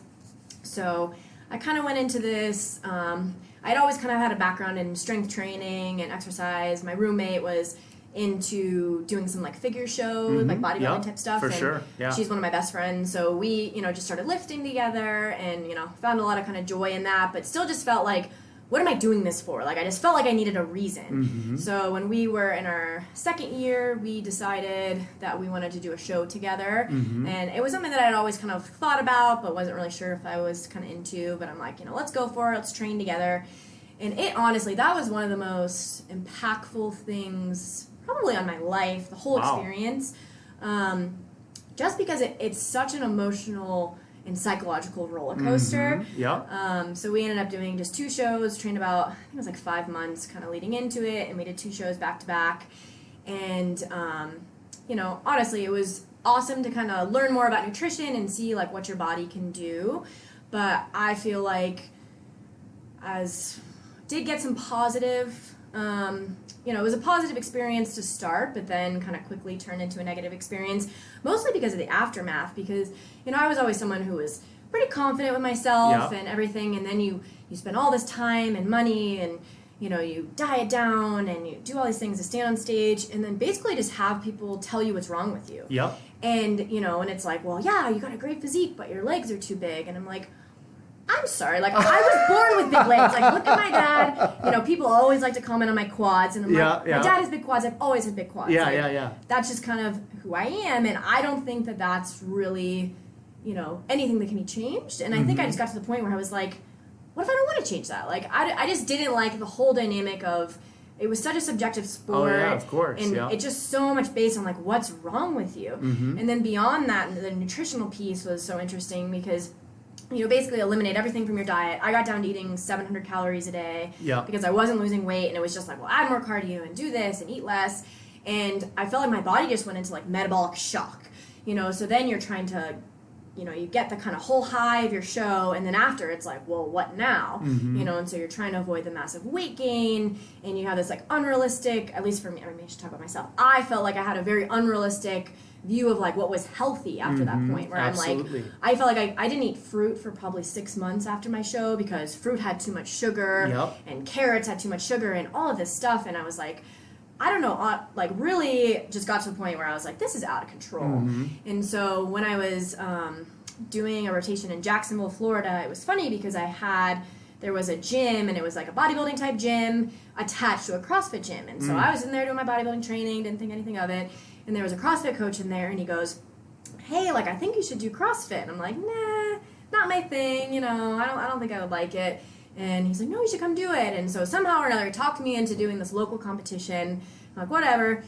So I kind of went into this, I'd always kind of had a background in strength training and exercise. My roommate was into doing some like figure show, like bodybuilding type stuff. For and sure. Yeah. She's one of my best friends. So we, you know, just started lifting together and, you know, found a lot of kind of joy in that, but still just felt like, what am I doing this for? Like, I just felt like I needed a reason. So when we were in our second year, we decided that we wanted to do a show together. And it was something that I'd always kind of thought about, but wasn't really sure if I was kind of into. But I'm like, you know, let's go for it. Let's train together. And it honestly, that was one of the most impactful things probably on my life, the whole experience. Just because it's such an emotional and psychological roller coaster. So we ended up doing just 2 shows, trained about, I think it was like 5 months kind of leading into it, and we did 2 shows back to back. And, you know, honestly, it was awesome to kind of learn more about nutrition and see like what your body can do. But I feel like did get some positive, you know, it was a positive experience to start, but then kind of quickly turned into a negative experience, mostly because of the aftermath, because, you know, I was always someone who was pretty confident with myself and everything, and then you spend all this time and money and, you know, you diet down and you do all these things to stand on stage, and then basically just have people tell you what's wrong with you. And, you know, and it's like, well, yeah, you got a great physique, but your legs are too big. And I'm like, I'm sorry, like, I was born with big legs. Like, look at my dad. You know, people always like to comment on my quads, and I'm like, my dad has big quads. I've always had big quads. That's just kind of who I am, and I don't think that that's really, you know, anything that can be changed. And I think I just got to the point where I was like, what if I don't want to change that? Like, I just didn't like the whole dynamic of, it was such a subjective sport. Of course. And it's just so much based on, like, what's wrong with you. And then beyond that, the nutritional piece was so interesting because, you know, basically eliminate everything from your diet. I got down to eating 700 calories a day because I wasn't losing weight, and it was just like, well, add more cardio and do this and eat less. And I felt like my body just went into like metabolic shock, you know, so then you're trying to, you know, you get the kind of whole high of your show, and then after it's like, well, what now? You know, and so you're trying to avoid the massive weight gain, and you have this like unrealistic, at least for me, I mean, I should talk about myself. I felt like I had a very unrealistic view of like what was healthy after that point, where I'm like, I felt like I didn't eat fruit for probably 6 months after my show because fruit had too much sugar and carrots had too much sugar and all of this stuff, and I was like, I don't know, like really just got to the point where I was like, this is out of control. And so when I was doing a rotation in Jacksonville, Florida, it was funny because there was a gym, and it was like a bodybuilding type gym attached to a CrossFit gym. And so I was in there doing my bodybuilding training, didn't think anything of it. And there was a CrossFit coach in there, and he goes, hey, like, I think you should do CrossFit. And I'm like, nah, not my thing, you know, I don't think I would like it. And he's like, no, you should come do it. And so somehow or another, he talked me into doing this local competition. I'm like, whatever,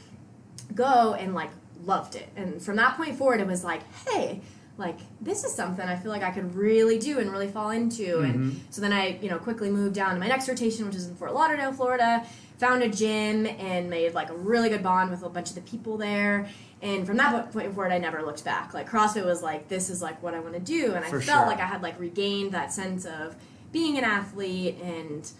go, and like loved it. And from that point forward, it was like, hey, like, this is something I feel like I could really do and really fall into. And so then I, you know, quickly moved down to my next rotation, which is in Fort Lauderdale, Florida, found a gym and made like a really good bond with a bunch of the people there. And from that point forward, I never looked back. Like, CrossFit was like, this is like what I want to do. And I felt like I had like regained that sense of being an athlete and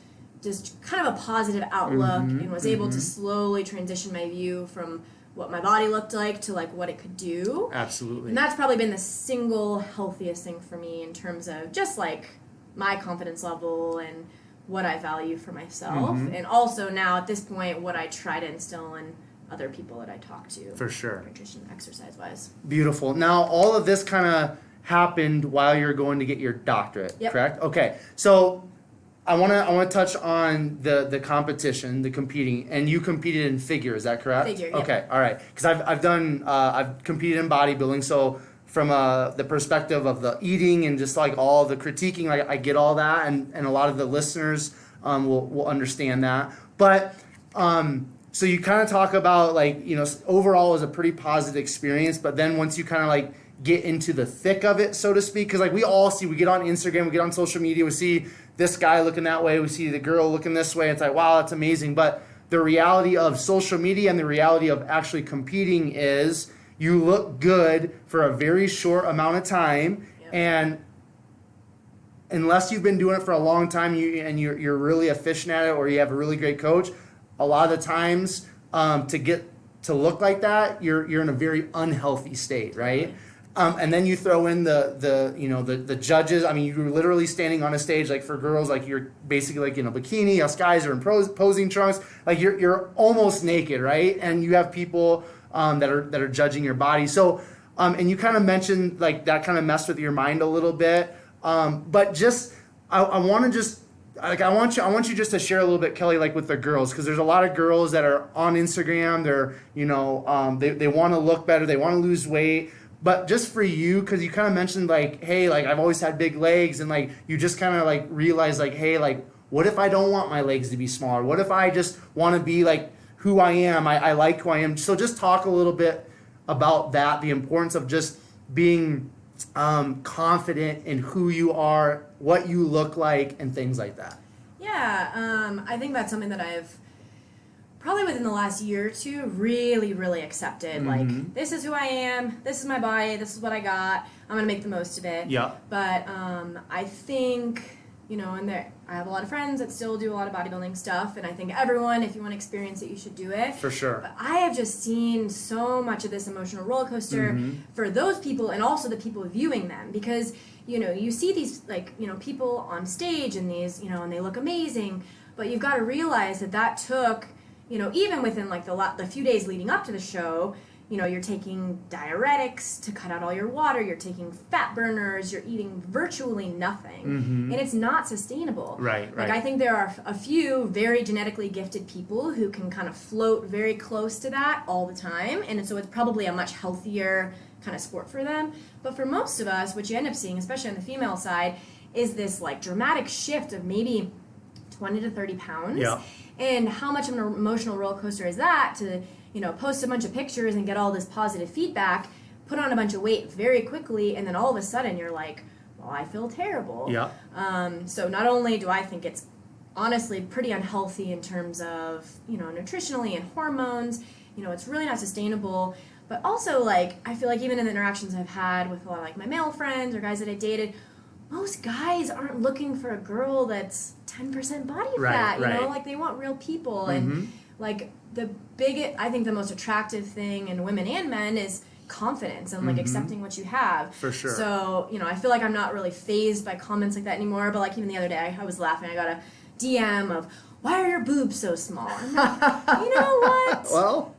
just kind of a positive outlook, and was able to slowly transition my view from what my body looked like to like what it could do. Absolutely. And that's probably been the single healthiest thing for me in terms of just like my confidence level and what I value for myself. And also now at this point, what I try to instill in other people that I talk to. For sure. Nutrition, exercise wise. Beautiful. Now, all of this kind of happened while you're going to get your doctorate, correct? Okay. So I want to touch on the competition, the competing, and you competed in figure. Is that correct? Figure. Okay. All right. Because I've competed in bodybuilding, so from the perspective of the eating and just like all the critiquing, like I get all that, and a lot of the listeners will understand that. But so you kind of talk about like, you know, overall it was a pretty positive experience, but then once you kind of like get into the thick of it, so to speak, because like we get on Instagram, we get on social media, we see this guy looking that way, we see the girl looking this way, it's like, wow, that's amazing. But the reality of social media and the reality of actually competing is you look good for a very short amount of time, and unless you've been doing it for a long time, you're really efficient at it, or you have a really great coach, a lot of the times to get to look like that, you're in a very unhealthy state, right? And then you throw in the judges. I mean, you're literally standing on a stage, like for girls, like you're basically like in a bikini. Us guys are in posing trunks. Like you're almost naked, right? And you have people that are judging your body. So, and you kind of mentioned like that kind of messed with your mind a little bit. But just I want you just to share a little bit, Kelly, like with the girls, because there's a lot of girls that are on Instagram. They're they want to look better. They want to lose weight. But just for you, because you kind of mentioned like, hey, like I've always had big legs, and like you just kind of like realize like, hey, like what if I don't want my legs to be smaller? What if I just want to be like who I am? I like who I am. So just talk a little bit about that, the importance of just being confident in who you are, what you look like, and things like that. Yeah, I think that's something that I've probably within the last year or two really accepted. Mm-hmm. Like, this is who I am, this is my body, this is what I got, I'm gonna make the most of it. Yeah. But I think, and I have a lot of friends that still do a lot of bodybuilding stuff, and I think everyone, if you want to experience it, you should do it. For sure. But I have just seen so much of this emotional roller coaster for those people, and also the people viewing them, because you see these people on stage and these and they look amazing, but you've got to realize that took even within like the few days leading up to the show, you're taking diuretics to cut out all your water, you're taking fat burners, you're eating virtually nothing, and it's not sustainable. Right. Like I think there are a few very genetically gifted people who can kind of float very close to that all the time, and so it's probably a much healthier kind of sport for them. But for most of us, what you end up seeing, especially on the female side, is this like dramatic shift of maybe 20 to 30 pounds. Yeah. And how much of an emotional roller coaster is that to, post a bunch of pictures and get all this positive feedback, put on a bunch of weight very quickly, and then all of a sudden you're like, well, I feel terrible. Yeah. So not only do I think it's honestly pretty unhealthy in terms of, nutritionally and hormones, it's really not sustainable, but also like, I feel like even in the interactions I've had with a lot of like my male friends or guys that I dated, most guys aren't looking for a girl that's 10% body fat, like they want real people. And like I think the most attractive thing in women and men is confidence and like accepting what you have. For sure. So, I feel like I'm not really fazed by comments like that anymore, but like even the other day I was laughing, I got a DM of, why are your boobs so small? I'm like, you know what?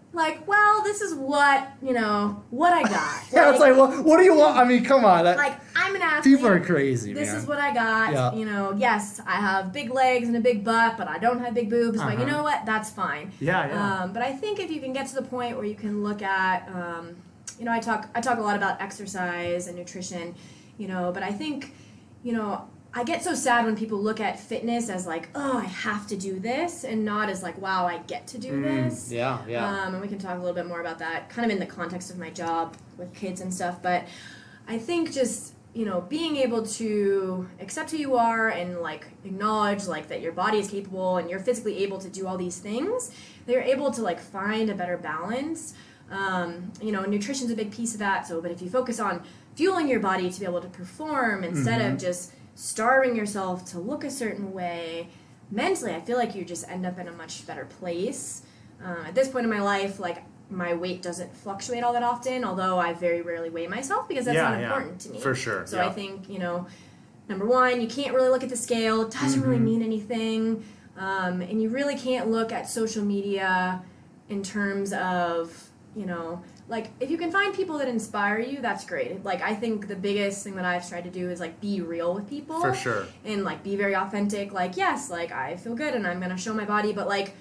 Well, this is what, what I got. Yeah, it's like, well, what do you want? I mean, come on. I'm an athlete. People are crazy, This man. is what I got. Yeah. Yes, I have big legs and a big butt, but I don't have big boobs. But you know what? That's fine. Yeah. But I think if you can get to the point where you can look at, I talk a lot about exercise and nutrition, but I think, I get so sad when people look at fitness as like, oh, I have to do this, and not as like, wow, I get to do this. Yeah. And we can talk a little bit more about that, kind of in the context of my job with kids and stuff. But I think just, being able to accept who you are and like acknowledge like that your body is capable and you're physically able to do all these things, they're able to like find a better balance. Nutrition's a big piece of that. But if you focus on fueling your body to be able to perform instead of just starving yourself to look a certain way, mentally I feel like you just end up in a much better place. At this point in my life, like my weight doesn't fluctuate all that often, although I very rarely weigh myself because that's not important to me. For sure. So I think, number one, you can't really look at the scale. It doesn't really mean anything. And you really can't look at social media in terms of, like, if you can find people that inspire you, that's great. Like, I think the biggest thing that I've tried to do is, like, be real with people. For sure. And, like, be very authentic. Like, yes, like, I feel good and I'm going to show my body, but, like,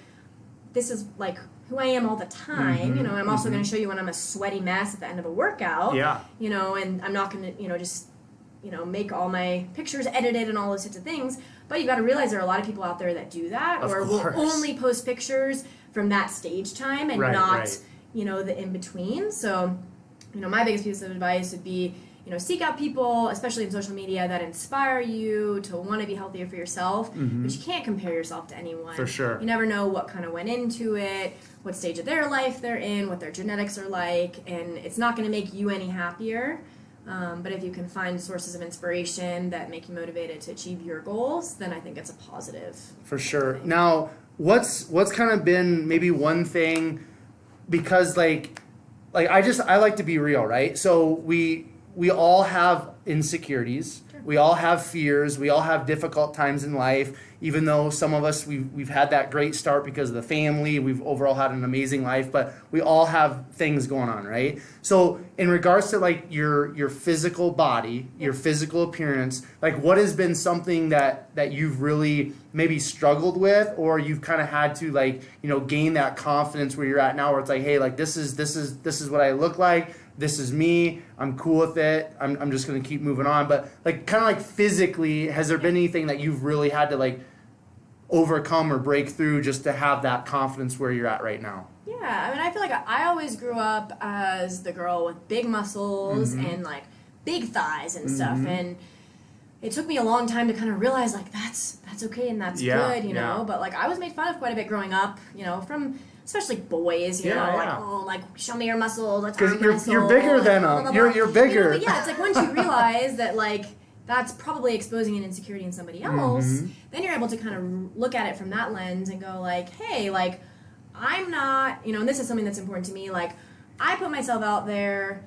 this is, like, who I am all the time, and I'm also going to show you when I'm a sweaty mess at the end of a workout. Yeah. And I'm not going to, just, make all my pictures edited and all those sorts of things. But you got to realize there are a lot of people out there that do that, will only post pictures from that stage time and not... the in-between. So, my biggest piece of advice would be, seek out people, especially in social media, that inspire you to want to be healthier for yourself. But you can't compare yourself to anyone. For sure. You never know what kind of went into it, what stage of their life they're in, what their genetics are like, and it's not going to make you any happier. But if you can find sources of inspiration that make you motivated to achieve your goals, then I think it's a positive. For sure. Now, what's kind of been maybe one thing, because I like to be real, right? So we all have insecurities. Sure. We all have fears. We all have difficult times in life. Even though some of us, we've had that great start because of the family, we've overall had an amazing life, but we all have things going on, right? So in regards to like your physical body, your physical appearance, like what has been something that you've really maybe struggled with, or you've kind of had to gain that confidence where you're at now, where it's like, hey, like this is what I look like. This is me. I'm cool with it. I'm just going to keep moving on. But kind of physically, has there been anything that you've really had to overcome or break through just to have that confidence where you're at right now? Yeah, I mean, I feel like I always grew up as the girl with big muscles and big thighs and stuff, and it took me a long time to kind of realize that's okay and that's good, you know. But I was made fun of quite a bit growing up, from especially boys, you know, show me your muscles, let's arm wrestle. You're bigger than them. You're bigger. But yeah, it's once you realize that that's probably exposing an insecurity in somebody else, then you're able to kind of look at it from that lens and go hey, I'm not, and this is something that's important to me, I put myself out there,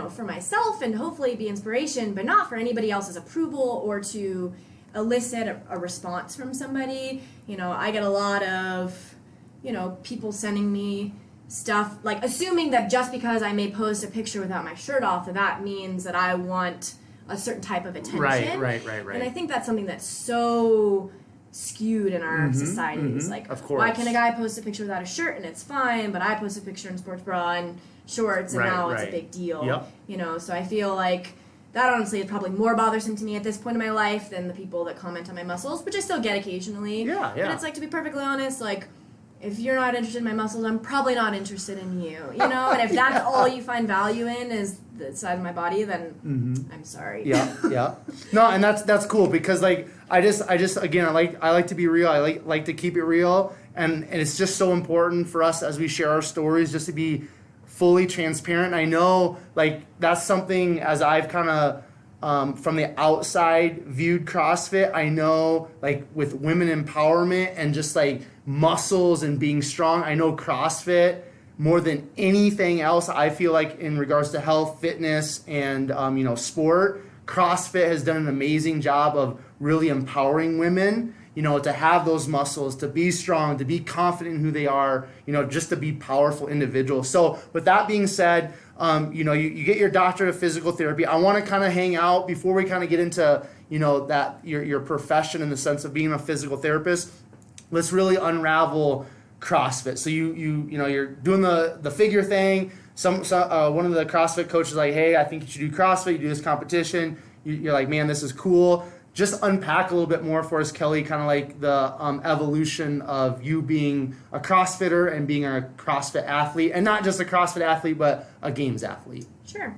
for myself and hopefully be inspiration, but not for anybody else's approval or to elicit a response from somebody. I get a lot of, people sending me stuff, assuming that just because I may post a picture without my shirt off, that means that I want a certain type of attention. Right. And I think that's something that's so skewed in our societies. Of course. Why can a guy post a picture without a shirt and it's fine, but I post a picture in sports bra and shorts and now it's a big deal. Yep. So I feel that honestly is probably more bothersome to me at this point in my life than the people that comment on my muscles, which I still get occasionally. Yeah. But it's to be perfectly honest, if you're not interested in my muscles, I'm probably not interested in you, And if that's all you find value in is the size of my body, then I'm sorry. Yeah. No, and that's cool because I just again I like to be real. I like to keep it real, and it's just so important for us as we share our stories just to be fully transparent. I know that's something as I've kind of from the outside viewed CrossFit, I know with women empowerment and just muscles and being strong, I know CrossFit more than anything else, I feel in regards to health, fitness, and sport, CrossFit has done an amazing job of really empowering women, to have those muscles, to be strong, to be confident in who they are, just to be powerful individuals. So with that being said, you get your doctorate of physical therapy. I want to kind of hang out before we kind of get into, that your profession in the sense of being a physical therapist. Let's really unravel CrossFit. So you're doing the figure thing. Some one of the CrossFit coaches is hey, I think you should do CrossFit. You do this competition. You're man, this is cool. Just unpack a little bit more for us, Kelly, kind of the evolution of you being a CrossFitter and being a CrossFit athlete, and not just a CrossFit athlete, but a games athlete. Sure.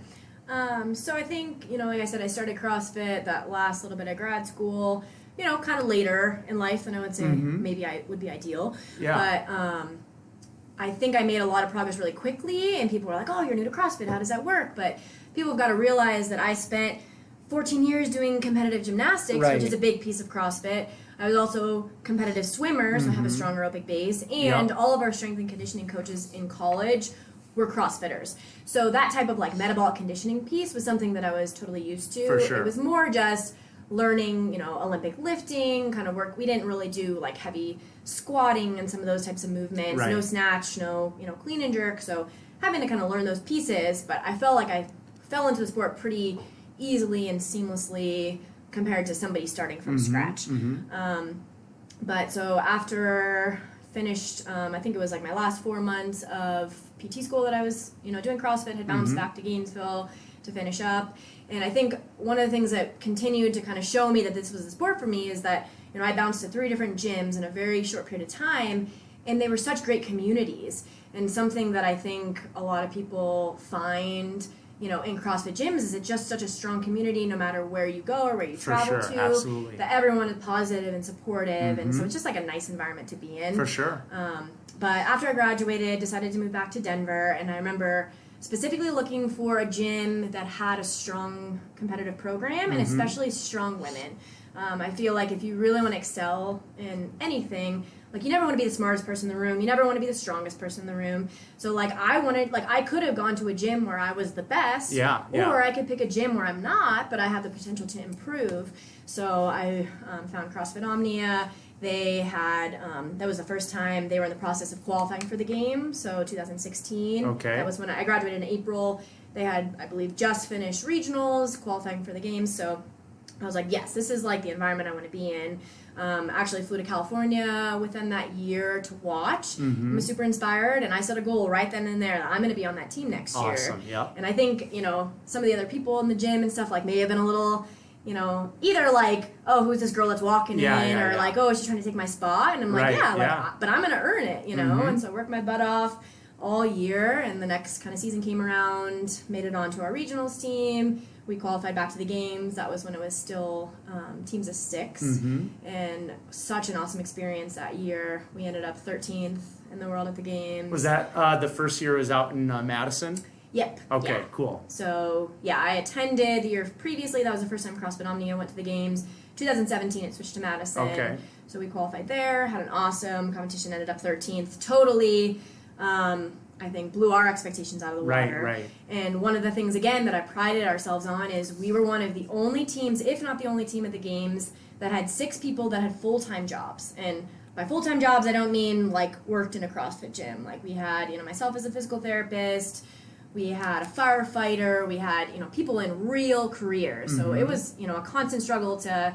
So I think, like I said, I started CrossFit that last little bit of grad school, kind of later in life than I would say maybe I would be ideal. Yeah. But I think I made a lot of progress really quickly, and people were like, oh, you're new to CrossFit, how does that work? But people have got to realize that I spent 14 years doing competitive gymnastics, which is a big piece of CrossFit. I was also competitive swimmer, so I have a strong aerobic base, and all of our strength and conditioning coaches in college were CrossFitters. So that type of metabolic conditioning piece was something that I was totally used to. For sure. It was more just learning, Olympic lifting kind of work. We didn't really do heavy squatting and some of those types of movements. Right. No snatch, no clean and jerk. So having to kind of learn those pieces, but I felt like I fell into the sport pretty easily and seamlessly compared to somebody starting from scratch. But so after finished, I think it was my last 4 months of PT school that I was, doing CrossFit, had bounced back to Gainesville to finish up. And I think one of the things that continued to kind of show me that this was a sport for me is that, I bounced to 3 different gyms in a very short period of time, and they were such great communities. And something that I think a lot of people find in CrossFit gyms is it's just such a strong community no matter where you go or where you travel to. Absolutely. That everyone is positive and supportive, and so it's just like a nice environment to be in. For sure. But after I graduated, decided to move back to Denver, and I remember specifically looking for a gym that had a strong competitive program and especially strong women. I feel like if you really want to excel in anything, like you never want to be the smartest person in the room, you never want to be the strongest person in the room. So like I could have gone to a gym where I was the best, or I could pick a gym where I'm not, but I have the potential to improve. So I found CrossFit Omnia. They had, that was the first time they were in the process of qualifying for the game, so 2016. Okay. That was when I graduated in April. They had, I believe, just finished regionals, qualifying for the games, so I was like, yes, this is like the environment I want to be in. Actually flew to California within that year to watch. I was super inspired, and I set a goal right then and there that I'm going to be on that team next year. Awesome, yeah. And I think, some of the other people in the gym and stuff, like, may have been a little, either like, oh, who's this girl that's walking in, or like, oh, is she trying to take my spot? And I'm like, but I'm going to earn it, And so I worked my butt off all year, and the next kind of season came around, made it onto our regionals team. We qualified back to the games. That was when it was still teams of 6. And such an awesome experience that year. We ended up 13th in the world at the games. Was that the first year was out in Madison? Yep. Okay, cool. So, I attended the year previously. That was the first time CrossFit Omnia went to the games. 2017, it switched to Madison. Okay. So we qualified there, had an awesome competition, ended up 13th. Totally, I think, blew our expectations out of the water. Right. And one of the things, again, that I prided ourselves on is we were one of the only teams, if not the only team at the games, that had 6 people that had full-time jobs. And by full-time jobs, I don't mean, like, worked in a CrossFit gym. Like, we had, myself as a physical therapist, we had a firefighter, we had, people in real careers. So it was, a constant struggle to,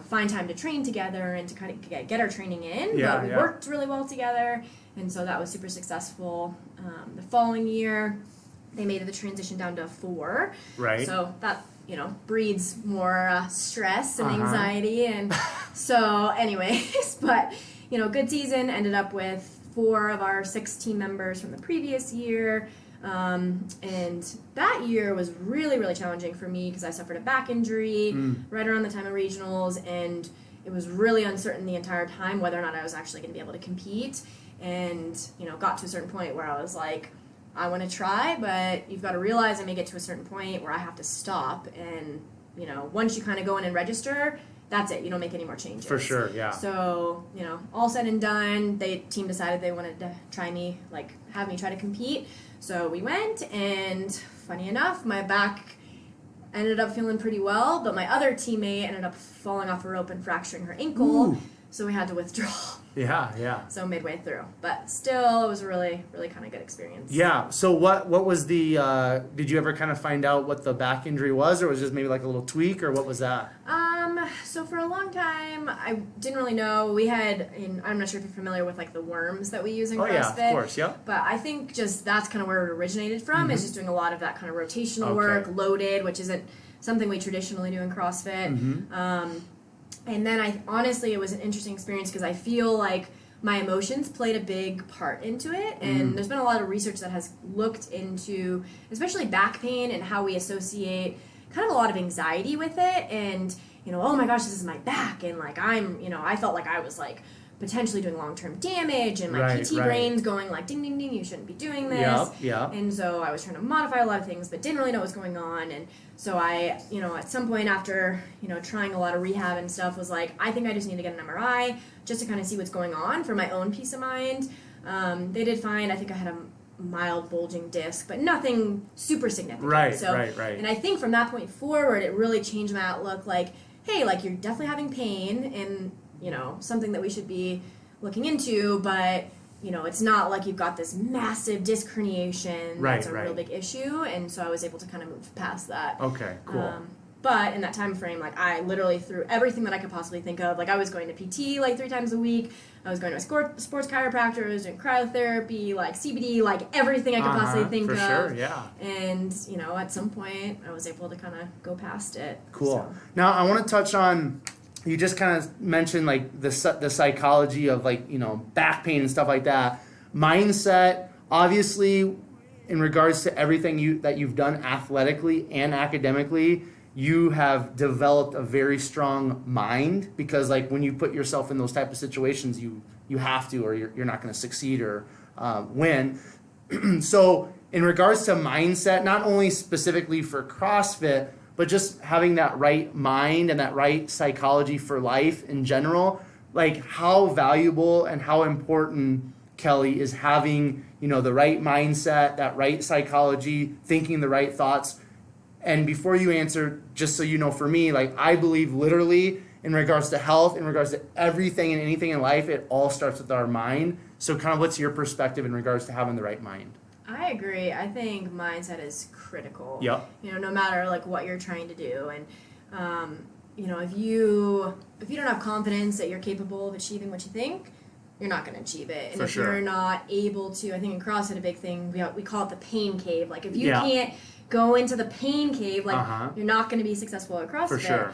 find time to train together and to kind of get our training in. But we worked really well together, and so that was super successful. The following year, they made the transition down to 4. Right. So that, breeds more stress and anxiety. And so anyways, but, good season. Ended up with 4 of our 6 team members from the previous year. And that year was really, really challenging for me because I suffered a back injury right around the time of regionals, and it was really uncertain the entire time whether or not I was actually going to be able to compete. And, got to a certain point where I was like, I want to try, but you've got to realize I may get to a certain point where I have to stop. And, once you kind of go in and register, that's it. You don't make any more changes. For sure, yeah. So, all said and done, the team decided they wanted to try me, like, have me try to compete. So we went, and funny enough, my back ended up feeling pretty well, but my other teammate ended up falling off a rope and fracturing her ankle. Ooh. So we had to withdraw. Yeah. So midway through. But still, it was a really, really kind of good experience. Yeah. So what was the, did you ever kind of find out what the back injury was, or was it just maybe like a little tweak, or what was that? So for a long time, I didn't really know. We had, I'm not sure if you're familiar with like the worms that we use in CrossFit. Yeah, of course, yeah. But I think just that's kind of where it originated from, is just doing a lot of that kind of rotational work, loaded, which isn't something we traditionally do in CrossFit. And then honestly, it was an interesting experience because I feel like my emotions played a big part into it. And there's been a lot of research that has looked into, especially back pain and how we associate kind of a lot of anxiety with it. And, oh my gosh, this is my back. And like, I felt like I was like potentially doing long-term damage, and my PT brain's going like, ding, ding, ding, you shouldn't be doing this. Yep. And so I was trying to modify a lot of things, but didn't really know what was going on. And so I, at some point after, trying a lot of rehab and stuff, was like, I think I just need to get an MRI just to kind of see what's going on for my own peace of mind. They did find, I think I had a mild bulging disc, but nothing super significant. Right. And I think from that point forward, it really changed my outlook, like, hey, like, you're definitely having pain, and something that we should be looking into, but, it's not like you've got this massive disc herniation that's a real big issue, and so I was able to kind of move past that. Okay, cool. But in that time frame, like, I literally threw everything that I could possibly think of. Like, I was going to PT, like, 3 times a week. I was going to a sports chiropractor. I was doing cryotherapy, like, CBD, like, everything I could possibly think of. For sure, yeah. And, at some point, I was able to kind of go past it. Cool. So. Now, I want to touch on, you just kind of mentioned, like, the psychology of, like, back pain and stuff like that. Mindset, obviously, in regards to everything that you've done athletically and academically, you have developed a very strong mind, because like when you put yourself in those type of situations, you have to, or you're not going to succeed or win. So in regards to mindset, not only specifically for CrossFit, but just having that right mind and that right psychology for life in general, like how valuable and how important, Kelly, is having, the right mindset, that right psychology, thinking the right thoughts. And before you answer, just so you know, for me, like I believe literally in regards to health, in regards to everything and anything in life, it all starts with our mind. So kind of what's your perspective in regards to having the right mind? I agree. I think mindset is critical. Yep. No matter like what you're trying to do. And, if you don't have confidence that you're capable of achieving what you think, you're not going to achieve it. And For if sure. You're not able to, I think in CrossFit a big thing, we call it the pain cave. Like if you can't go into the pain cave, like you're not going to be successful at CrossFit. For sure.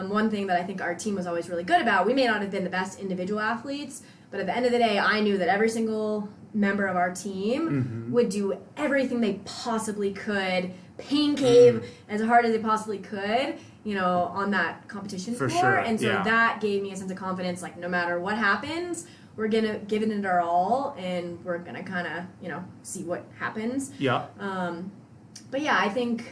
One thing that I think our team was always really good about, we may not have been the best individual athletes, but at the end of the day, I knew that every single member of our team would do everything they possibly could, pain cave as hard as they possibly could, on that competition For floor. sure. And so that gave me a sense of confidence, like no matter what happens, we're going to give it our all, and we're going to kind of, see what happens. Yeah. But yeah, I think,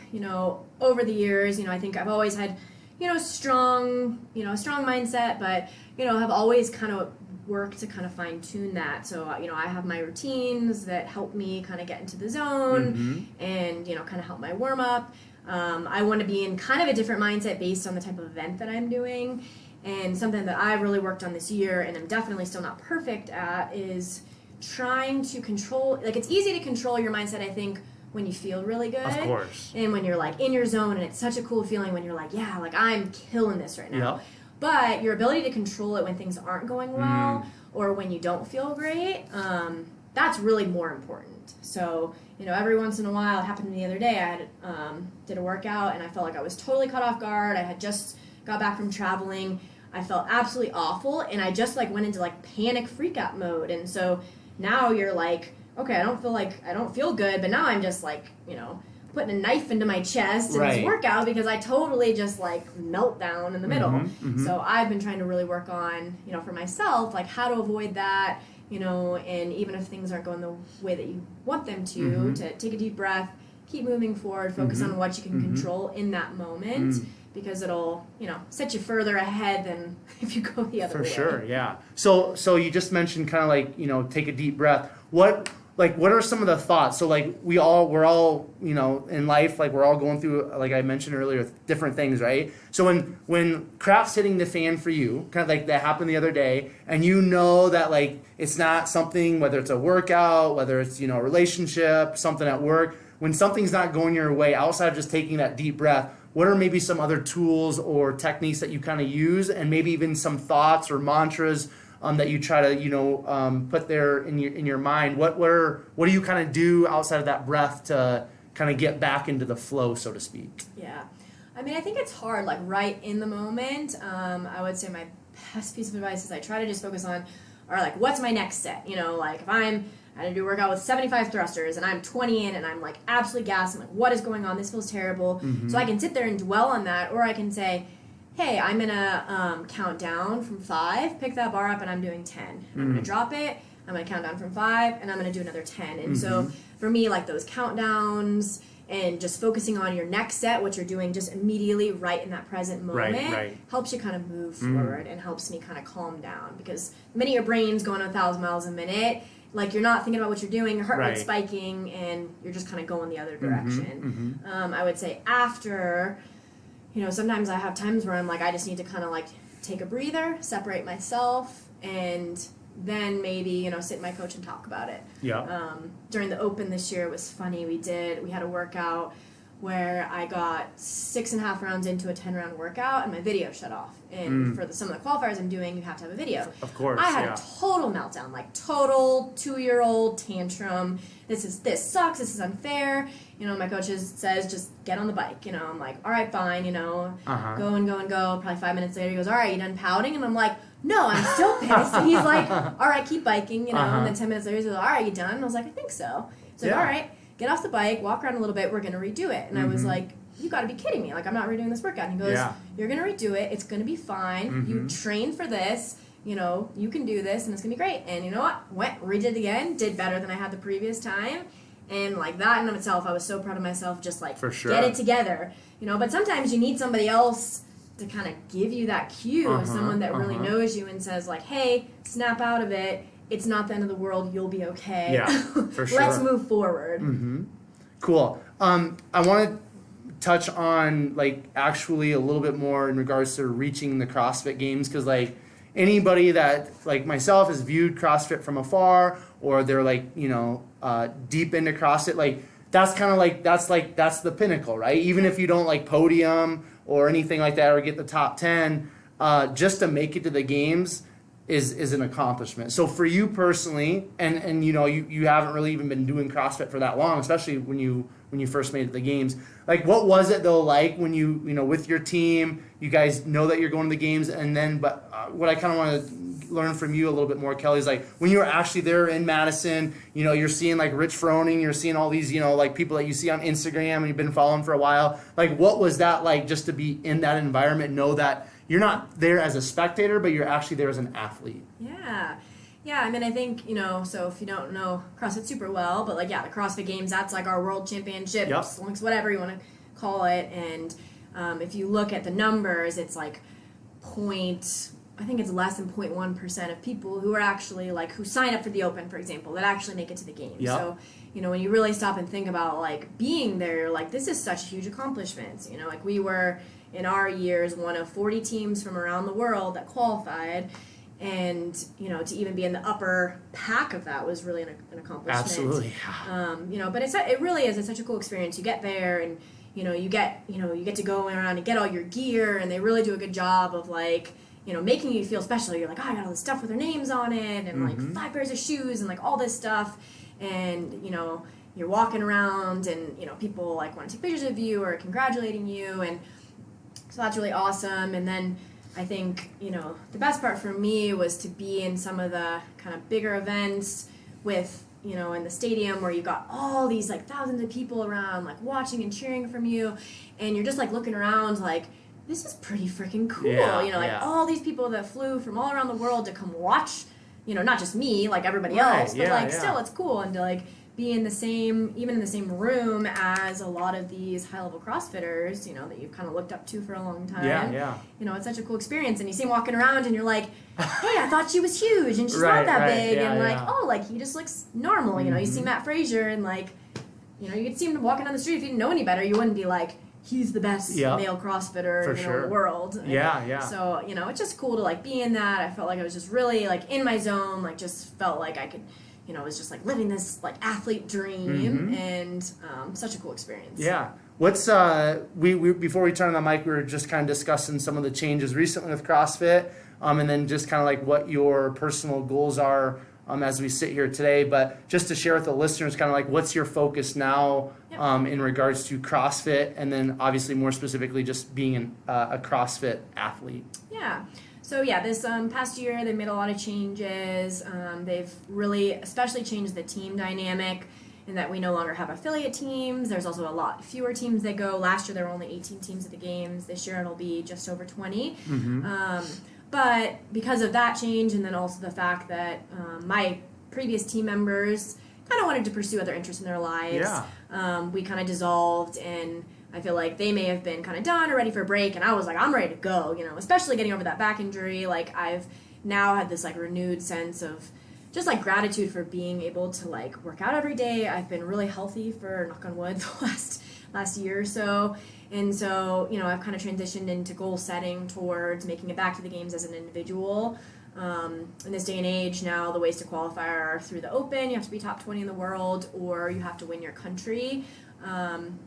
over the years, I think I've always had, a strong mindset, but, have always kind of worked to kind of fine tune that. So, I have my routines that help me kind of get into the zone and, kind of help my warm up. I want to be in kind of a different mindset based on the type of event that I'm doing. And something that I've really worked on this year, and I'm definitely still not perfect at, is trying to control, like it's easy to control your mindset, I think, when you feel really good. Of course. And when you're like in your zone, and it's such a cool feeling when you're like, yeah, like I'm killing this right now. Yep. But your ability to control it when things aren't going well or when you don't feel great, that's really more important. So, every once in a while, it happened to me the other day, I had did a workout and I felt like I was totally caught off guard. I had just got back from traveling. I felt absolutely awful, and I just like went into like panic freak out mode. And so now you're like, okay, I don't feel good, but now I'm just like, putting a knife into my chest in this workout because I totally just like melt down in the middle. So I've been trying to really work on, for myself, like how to avoid that, and even if things aren't going the way that you want them to take a deep breath, keep moving forward, focus on what you can control in that moment. Because it'll, set you further ahead than if you go the other way. For sure, yeah. So you just mentioned kind of like, take a deep breath. What are some of the thoughts? So like we're all, in life, like we're all going through, like I mentioned earlier, different things, right? So when crap's hitting the fan for you, kind of like that happened the other day, and that like it's not something, whether it's a workout, whether it's, a relationship, something at work, when something's not going your way, outside of just taking that deep breath, what are maybe some other tools or techniques that you kind of use, and maybe even some thoughts or mantras that you try to put there in your mind? What do you kind of do outside of that breath to kind of get back into the flow, so to speak? Yeah, I mean, I think it's hard, like right in the moment. I would say my best piece of advice is I try to just focus on, all right, like what's my next set? Like if I had to do a workout with 75 thrusters and I'm 20 in and I'm like absolutely gassed. I'm like, what is going on? This feels terrible. So I can sit there and dwell on that, or I can say, hey, I'm going to count down from 5, pick that bar up, and I'm doing 10. I'm going to drop it, I'm going to count down from 5, and I'm going to do another 10. And so for me, like those countdowns and just focusing on your next set, what you're doing just immediately right in that present moment, helps you kind of move forward and helps me kind of calm down. Because the minute your brain's going 1,000 miles a minute, like you're not thinking about what you're doing, your heart rate's spiking, and you're just kind of going the other direction. I would say after, sometimes I have times where I'm like, I just need to kind of like take a breather, separate myself, and then maybe, sit with my coach and talk about it. Yeah. During the Open this year, it was funny. We had a workout where I got 6.5 rounds into a 10-round workout, and my video shut off. And for some of the qualifiers I'm doing, you have to have a video. Of course, I had a total meltdown, like total 2-year-old tantrum. This sucks. This is unfair. My coach says, just get on the bike. I'm like, all right, fine. Go and go and go. Probably 5 minutes later, he goes, all right, you done pouting? And I'm like, no, I'm still pissed. And he's like, all right, keep biking. And then 10 minutes later, he's like, all right, you done? And I was like, I think so. He's like, all right. get off the bike, walk around a little bit, we're going to redo it. And I was like, you got to be kidding me. Like, I'm not redoing this workout. And he goes, you're going to redo it. It's going to be fine. You train for this. You know, you can do this, and it's going to be great. And you know what? Went, redid it again, did better than I had the previous time. And, like, that in of itself, I was so proud of myself, just, like, get it together. You know, but sometimes you need somebody else to kind of give you that cue, someone that really knows you and says, like, hey, snap out of it. It's not the end of the world. You'll be okay. Yeah, for sure. Let's move forward. Cool. I want to touch on, like, actually a little bit more in regards to reaching the CrossFit Games, because, like, anybody that, like myself, has viewed CrossFit from afar, or they're, like, you know, deep into CrossFit, like, that's kind of like, that's the pinnacle, right? Even if you don't, like, podium or anything like that, or get the top 10, just to make it to the games is an accomplishment. So for you personally, and you know, you haven't really even been doing CrossFit for that long, especially when you first made it to the games. Like, what was it though, like when you know, with your team, you guys know that you're going to the games, and then, but what I kind of want to learn from you a little bit more, Kelly, is like when you were actually there in Madison, you know, you're seeing like Rich Froning, you're seeing all these, you know, like people that you see on Instagram and you've been following for a while. Like, what was that like, just to be in that environment, know that you're not there as a spectator, but you're actually there as an athlete? Yeah, I mean, I think, you know, so if you don't know CrossFit super well, but, like, yeah, the CrossFit Games, that's, like, our world championships, whatever you want to call it, and if you look at the numbers, it's, like, I think it's less than 0.1% of people who are actually, like, who sign up for the Open, for example, that actually make it to the games. So, you know, when you really stop and think about, like, being there, like, this is such huge accomplishments. You know, like, we were, in our years, one of 40 teams from around the world that qualified. And, you know, to even be in the upper pack of that was really an accomplishment. Absolutely. You know, but it really is. It's such a cool experience. You get there, and you get to go around and get all your gear, and they really do a good job of, like, you know, making you feel special. You're like, oh, I got all this stuff with their names on it, and like 5 pairs of shoes, and like all this stuff, and you know, you're walking around, and you know, people like want to take pictures of you or congratulating you, and so that's really awesome. And then I think, you know, the best part for me was to be in some of the kind of bigger events with, you know, in the stadium where you got all these, like, thousands of people around, like, watching and cheering from you, and you're just, like, looking around, like, this is pretty freaking cool. You know, like, all these people that flew from all around the world to come watch, you know, not just me, like everybody else, but, still, it's cool, and to, like, be in the same, even in the same room as a lot of these high-level CrossFitters, you know, that you've kind of looked up to for a long time. You know, it's such a cool experience, and you see him walking around, and you're like, hey, I thought she was huge, and she's not that big, and like, oh, like, he just looks normal, you know, you see Matt Frazier, and like, you know, you could see him walking down the street. If you didn't know any better, you wouldn't be like, he's the best male CrossFitter in the world. So, you know, it's just cool to, like, be in that. I felt like I was just really, like, in my zone, like, just felt like I could, you know, was just like living this like athlete dream, and such a cool experience. What's we before we turn on the mic, we were just kind of discussing some of the changes recently with CrossFit, and then just kind of like what your personal goals are as we sit here today. But just to share with the listeners, kind of like what's your focus now in regards to CrossFit, and then obviously more specifically just being a CrossFit athlete. So this past year they made a lot of changes. They've really especially changed the team dynamic in that we no longer have affiliate teams. There's also a lot fewer teams that go. Last year there were only 18 teams at the games. This year it'll be just over 20. But because of that change, and then also the fact that my previous team members kind of wanted to pursue other interests in their lives, we kind of dissolved, and I feel like they may have been kind of done or ready for a break, and I was like, I'm ready to go, you know, especially getting over that back injury. Like, I've now had this, like, renewed sense of just, like, gratitude for being able to, like, work out every day. I've been really healthy for, knock on wood, the last year or so, and so, you know, I've kind of transitioned into goal setting towards making it back to the games as an individual. In this day and age now, the ways to qualify are through the Open. You have to be top 20 in the world, or you have to win your country.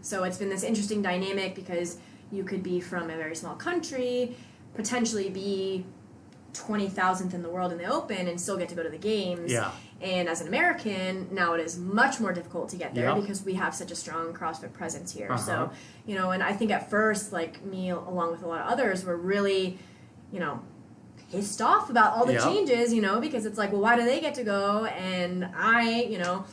So it's been this interesting dynamic because you could be from a very small country, potentially be 20,000th in the world in the Open, and still get to go to the games. And as an American, now it is much more difficult to get there because we have such a strong CrossFit presence here. So, you know, and I think at first, like, me along with a lot of others were really, you know, pissed off about all the changes, you know, because it's like, well, why do they get to go and I, you know,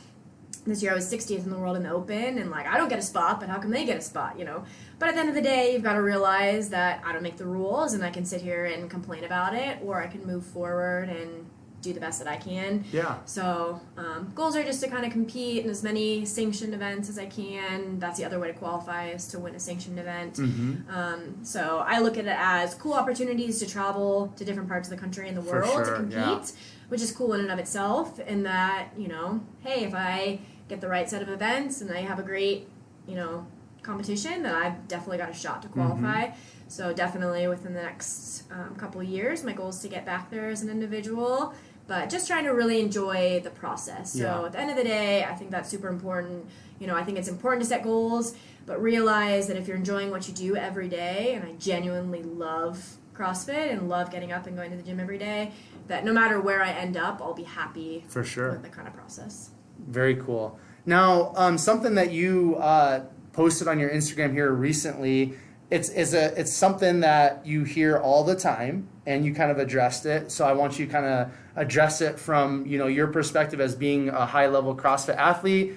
This year I was 60th in the world in the open, and like, I don't get a spot, but how come they get a spot, you know? But at the end of the day, you've got to realize that I don't make the rules, and I can sit here and complain about it, or I can move forward and do the best that I can. Yeah. So goals are just to kind of compete in as many sanctioned events as I can. That's the other way to qualify, is to win a sanctioned event. Mm-hmm. So I look at it as cool opportunities to travel to different parts of the country and the For world sure, to compete, yeah. which is cool in and of itself. And that, you know, hey, if I get the right set of events and I have a great, you know, competition, then I've definitely got a shot to qualify. Mm-hmm. So definitely within the next couple of years, my goal is to get back there as an individual, but just trying to really enjoy the process. So Yeah. at the end of the day, I think that's super important. You know, I think it's important to set goals, but realize that if you're enjoying what you do every day, and I genuinely love CrossFit and love getting up and going to the gym every day, that no matter where I end up, I'll be happy For sure. with the kind of process. Very cool. Now, something that you posted on your Instagram here recently, it's something that you hear all the time, and you kind of addressed it. So I want you to kind of address it from, you know, your perspective as being a high-level CrossFit athlete,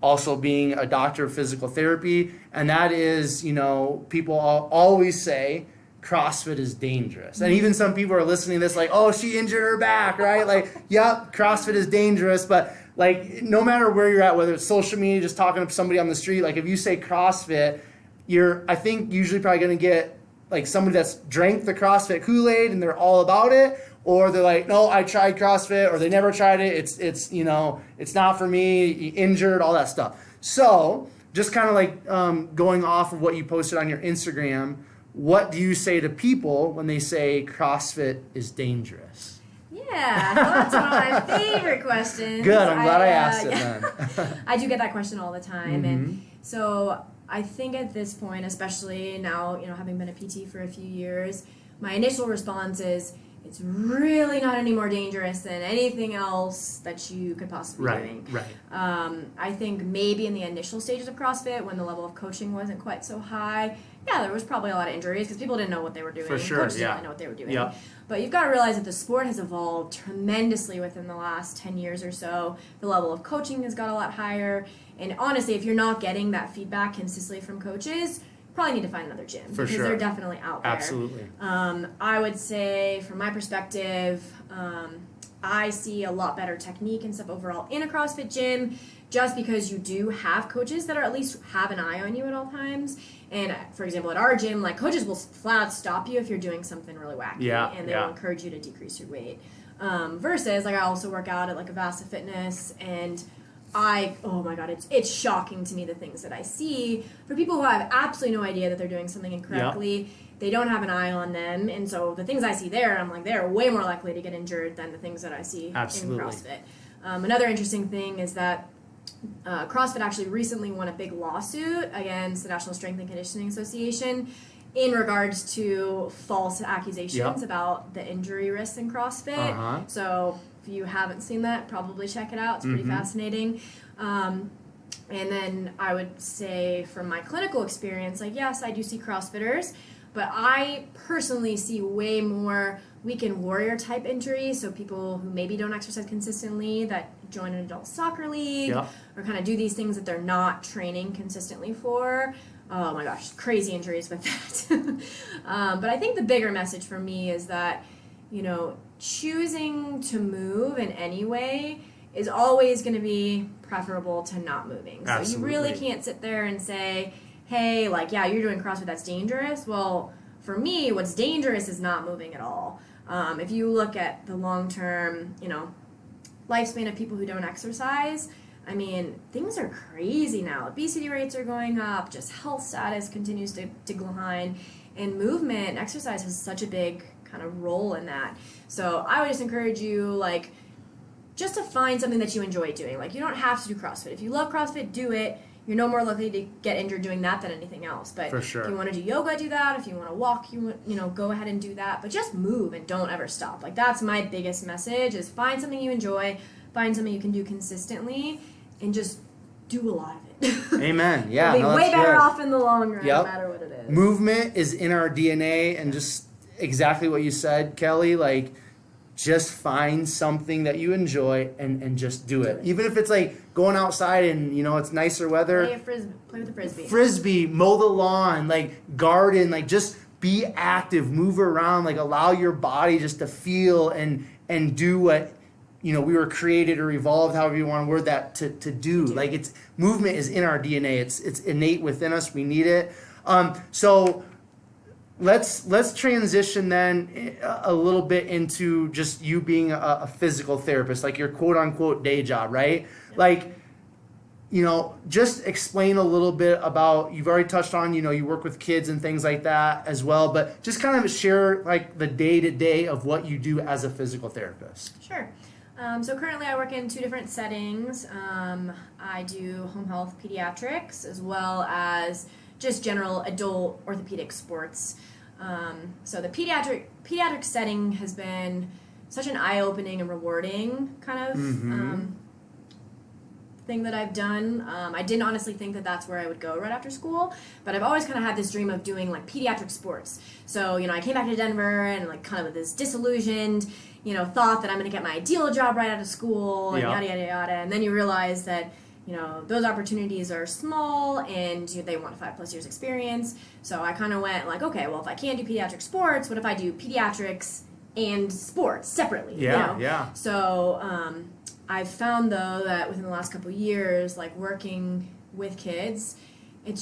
also being a doctor of physical therapy, and that is, you know, people always say CrossFit is dangerous. And even some people are listening to this like, oh, she injured her back, right? Like, yep, CrossFit is dangerous, but like, no matter where you're at, whether it's social media, just talking to somebody on the street, like if you say CrossFit, you're, I think, usually probably going to get like somebody that's drank the CrossFit Kool-Aid and they're all about it, or they're like, no, I tried CrossFit, or they never tried it. It's you know, it's not for me, injured, all that stuff. So just kind of like going off of what you posted on your Instagram, what do you say to people when they say CrossFit is dangerous? Yeah, well, that's one of my favorite questions. Good, I'm glad I asked it then. I do get that question all the time, Mm-hmm. and so I think at this point, especially now, you know, having been a PT for a few years, my initial response is, it's really not any more dangerous than anything else that you could possibly be doing. Right. I think maybe in the initial stages of CrossFit, when the level of coaching wasn't quite so high, yeah, there was probably a lot of injuries because people didn't know what they were doing. For sure, Coaches yeah. didn't really know what they were doing. Yep. But you've got to realize that the sport has evolved tremendously within the last 10 years or so. The level of coaching has got a lot higher. And honestly, if you're not getting that feedback consistently from coaches, probably need to find another gym. For because sure. they're definitely out there. Absolutely. I would say, from my perspective, I see a lot better technique and stuff overall in a CrossFit gym, just because you do have coaches that are at least have an eye on you at all times. And for example, at our gym, like, coaches will flat out stop you if you're doing something really wacky, Yeah, and they yeah. will encourage you to decrease your weight. Versus, like, I also work out at like Avasa Fitness, and oh my god, it's shocking to me the things that I see for people who have absolutely no idea that they're doing something incorrectly. Yep. They don't have an eye on them, and so the things I see there, I'm like, they're way more likely to get injured than the things that I see Absolutely. in CrossFit. Another interesting thing is that CrossFit actually recently won a big lawsuit against the National Strength and Conditioning Association in regards to false accusations Yep. about the injury risks in CrossFit. Uh-huh. So if you haven't seen that, probably check it out. It's pretty fascinating. And then I would say from my clinical experience, like, yes, I do see CrossFitters, but I personally see way more weekend warrior type injuries. So people who maybe don't exercise consistently, that join an adult soccer league, Yep. or kind of do these things that they're not training consistently for. Oh my gosh, crazy injuries with that. But I think the bigger message for me is that, you know, choosing to move in any way is always going to be preferable to not moving. So Absolutely. you really can't sit there and say, hey, like, yeah, you're doing CrossFit, that's dangerous. Well, for me, what's dangerous is not moving at all. If you look at the long-term, you know, lifespan of people who don't exercise, I mean, things are crazy now. Obesity rates are going up, just health status continues to decline, and movement and exercise has such a big kind of role in that. So I would just encourage you, like, just to find something that you enjoy doing. Like, you don't have to do CrossFit. If you love CrossFit, do it. You're no more likely to get injured doing that than anything else. But For sure. if you want to do yoga, do that. If you want to walk, you know, go ahead and do that. But just move and don't ever stop. Like, that's my biggest message, is find something you enjoy, find something you can do consistently, and just do a lot of it. Amen. Yeah. You'll be no, way that's better good. off in the long run, Yep. no matter what it is. Movement is in our DNA, and just exactly what you said, Kelly. Like, just find something that you enjoy and just do it. Even if it's like going outside and, you know, it's nicer weather. Play with the frisbee. Frisbee, mow the lawn, like garden, like just be active, move around, like allow your body just to feel and do what, you know, we were created or evolved, however you want to word that, to do. Like it's movement is in our DNA. It's innate within us. We need it. So let's transition then a little bit into just you being a physical therapist, like your quote unquote day job, right? Yeah. Like, you know, just explain a little bit about, you've already touched on, you know, you work with kids and things like that as well, but just kind of share like the day-to-day of what you do as a physical therapist. Sure. So currently I work in 2 different settings. I do home health pediatrics as well as just general adult orthopedic sports. So the pediatric setting has been such an eye-opening and rewarding kind of thing that I've done. I didn't honestly think that that's where I would go right after school, but I've always kind of had this dream of doing like pediatric sports. So, you know, I came back to Denver and like kind of with this disillusioned, you know, thought that I'm going to get my ideal job right out of school and yada, yada, yada. And then you realize that, you know, those opportunities are small and they want 5+ years experience. So I kind of went like, okay, well, if I can't do pediatric sports, what if I do pediatrics and sports separately? Yeah, you know? yeah. So I've found, though, that within the last couple of years, like working with kids, it's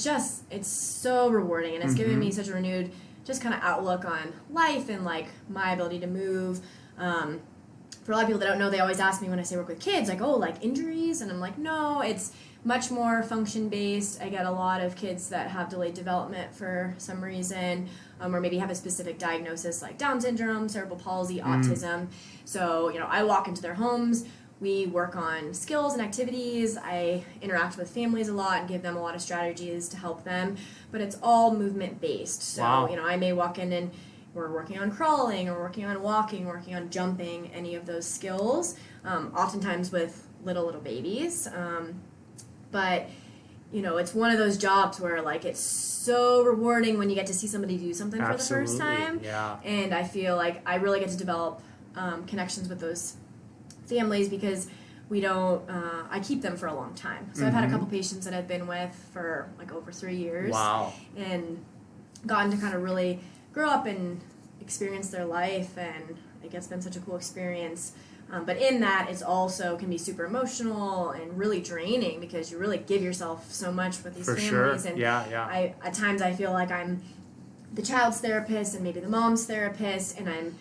so rewarding, and it's given me such a renewed just kind of outlook on life and like my ability to move. For a lot of people that don't know, they always ask me when I say work with kids, like, oh, like injuries? And I'm like, no, it's much more function-based. I get a lot of kids that have delayed development for some reason, or maybe have a specific diagnosis like Down syndrome, cerebral palsy, autism. So, you know, I walk into their homes. We work on skills and activities. I interact with families a lot and give them a lot of strategies to help them. But it's all movement-based. So, you know, I may walk in and we're working on crawling, or working on walking, working on jumping, any of those skills, oftentimes with little babies. But, you know, it's one of those jobs where, like, it's so rewarding when you get to see somebody do something for the first time. Yeah. And I feel like I really get to develop connections with those families because we don't, I keep them for a long time. So I've had a couple patients that I've been with for, like, over 3 years. Wow. And gotten to kind of really grow up and experience their life, and it's been such a cool experience. But in that, it's also can be super emotional and really draining because you really give yourself so much with these families. Sure. And yeah. at times I feel like I'm the child's therapist and maybe the mom's therapist, and I'm,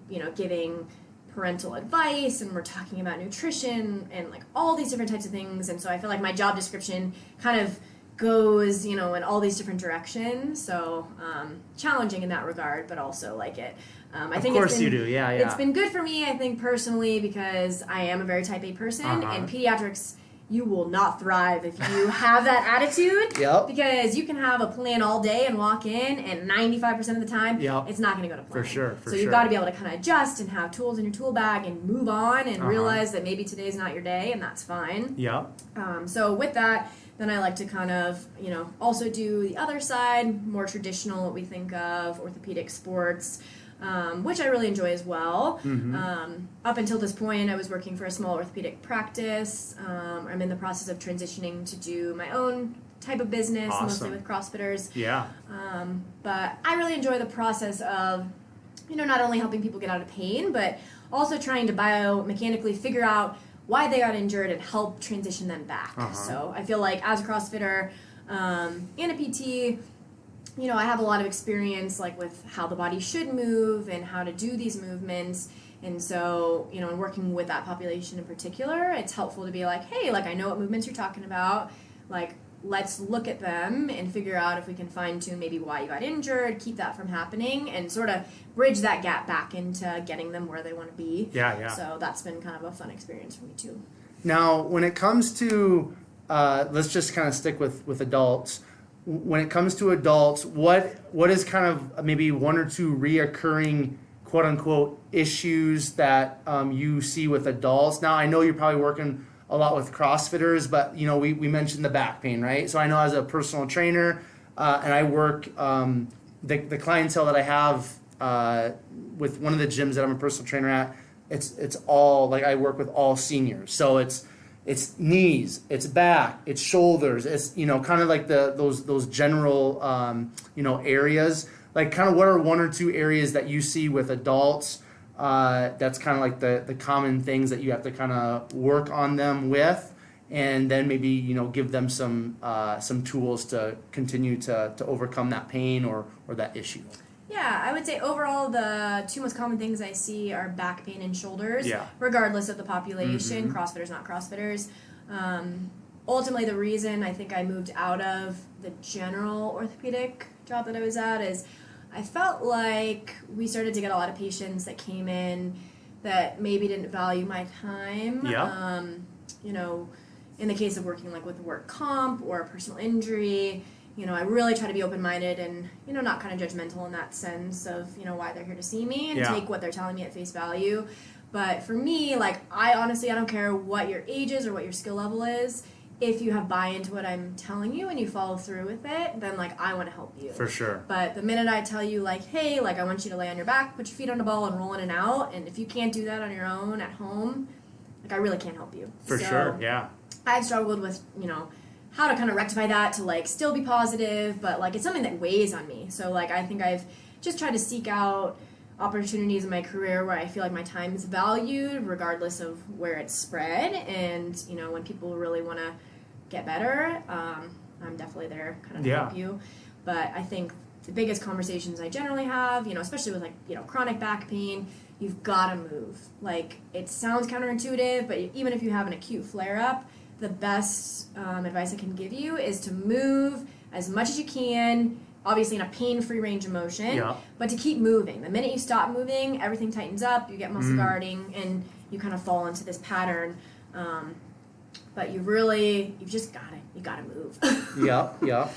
you know, giving parental advice, and we're talking about nutrition and like all these different types of things. And so I feel like my job description kind of goes, you know, in all these different directions. So challenging in that regard, but also like it. I think of course you do, yeah. It's been good for me, I think, personally, because I am a very type A person, and pediatrics, you will not thrive if you have that attitude. Because you can have a plan all day and walk in, and 95% of the time, it's not going to go to plan. For sure. So you've got to be able to kind of adjust and have tools in your tool bag and move on and realize that maybe today's not your day, and that's fine. So with that, then I like to kind of, you know, also do the other side, more traditional, what we think of, orthopedic sports, which I really enjoy as well. Up until this point, I was working for a small orthopedic practice. I'm in the process of transitioning to do my own type of business, mostly with CrossFitters. But I really enjoy the process of, you know, not only helping people get out of pain, but also trying to biomechanically figure out why they got injured and help transition them back. So I feel like as a CrossFitter and a PT, you know, I have a lot of experience like with how the body should move and how to do these movements. And so, you know, in working with that population in particular, it's helpful to be like, hey, like I know what movements you're talking about. Like, let's look at them and figure out if we can fine tune maybe why you got injured, keep that from happening, and sort of bridge that gap back into getting them where they want to be. So that's been kind of a fun experience for me too. Now, when it comes to, let's just kind of stick with adults. When it comes to adults, what is kind of maybe 1 or 2 reoccurring quote unquote issues that you see with adults? Now, I know you're probably working a lot with CrossFitters, but you know we mentioned the back pain, right? So I know as a personal trainer, and I work the clientele that I have with one of the gyms that I'm a personal trainer at. it's all like I work with all seniors, so it's knees, it's back, it's shoulders, it's kind of like those general areas. Like kind of what are one or two areas that you see with adults that's kind of like the common things that you have to kind of work on them with, and then maybe give them some tools to continue to overcome that pain or that issue. Yeah, I would say overall the two most common things I see are back pain and shoulders, Yeah. regardless of the population, Mm-hmm. CrossFitters, not CrossFitters. Ultimately, the reason I think I moved out of the general orthopedic job that I was at is I felt like we started to get a lot of patients that came in that maybe didn't value my time. Yeah. In the case of working like with work comp or a personal injury, I really try to be open-minded and, not kind of judgmental in that sense of, why they're here to see me and Yeah. take what they're telling me at face value. But for me, like, I don't care what your age is or what your skill level is. If you have buy-in to what I'm telling you and you follow through with it, then, like, I want to help you. For sure. But the minute I tell you, like, hey, like, I want you to lay on your back, put your feet on the ball and roll in and out, and if you can't do that on your own at home, like, I really can't help you. For sure, yeah. I've struggled with, how to kind of rectify that to, like, still be positive, but, like, it's something that weighs on me. So, like, I think I've just tried to seek out opportunities in my career where I feel like my time is valued regardless of where it's spread. And, when people really want to get better, I'm definitely there kind of to help you. But I think the biggest conversations I generally have, especially with, like, chronic back pain, you've got to move. Like, it sounds counterintuitive, but even if you have an acute flare-up, the best advice I can give you is to move as much as you can, obviously in a pain-free range of motion, but to keep moving. The minute you stop moving, everything tightens up, you get muscle guarding, and you kind of fall into this pattern. But you've just got it. You got to move. Yeah.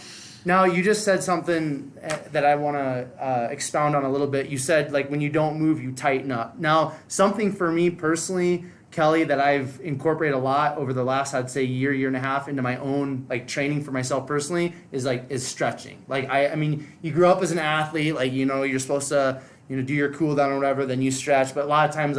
Now, you just said something that I want to expound on a little bit. You said, like, when you don't move, you tighten up. Now, something for me personally, Kelly, that I've incorporated a lot over the last, I'd say, year and a half into my own, like, training for myself personally is stretching. Like, I mean, you grew up as an athlete, like, you're supposed to, do your cool down or whatever, then you stretch. But a lot of times,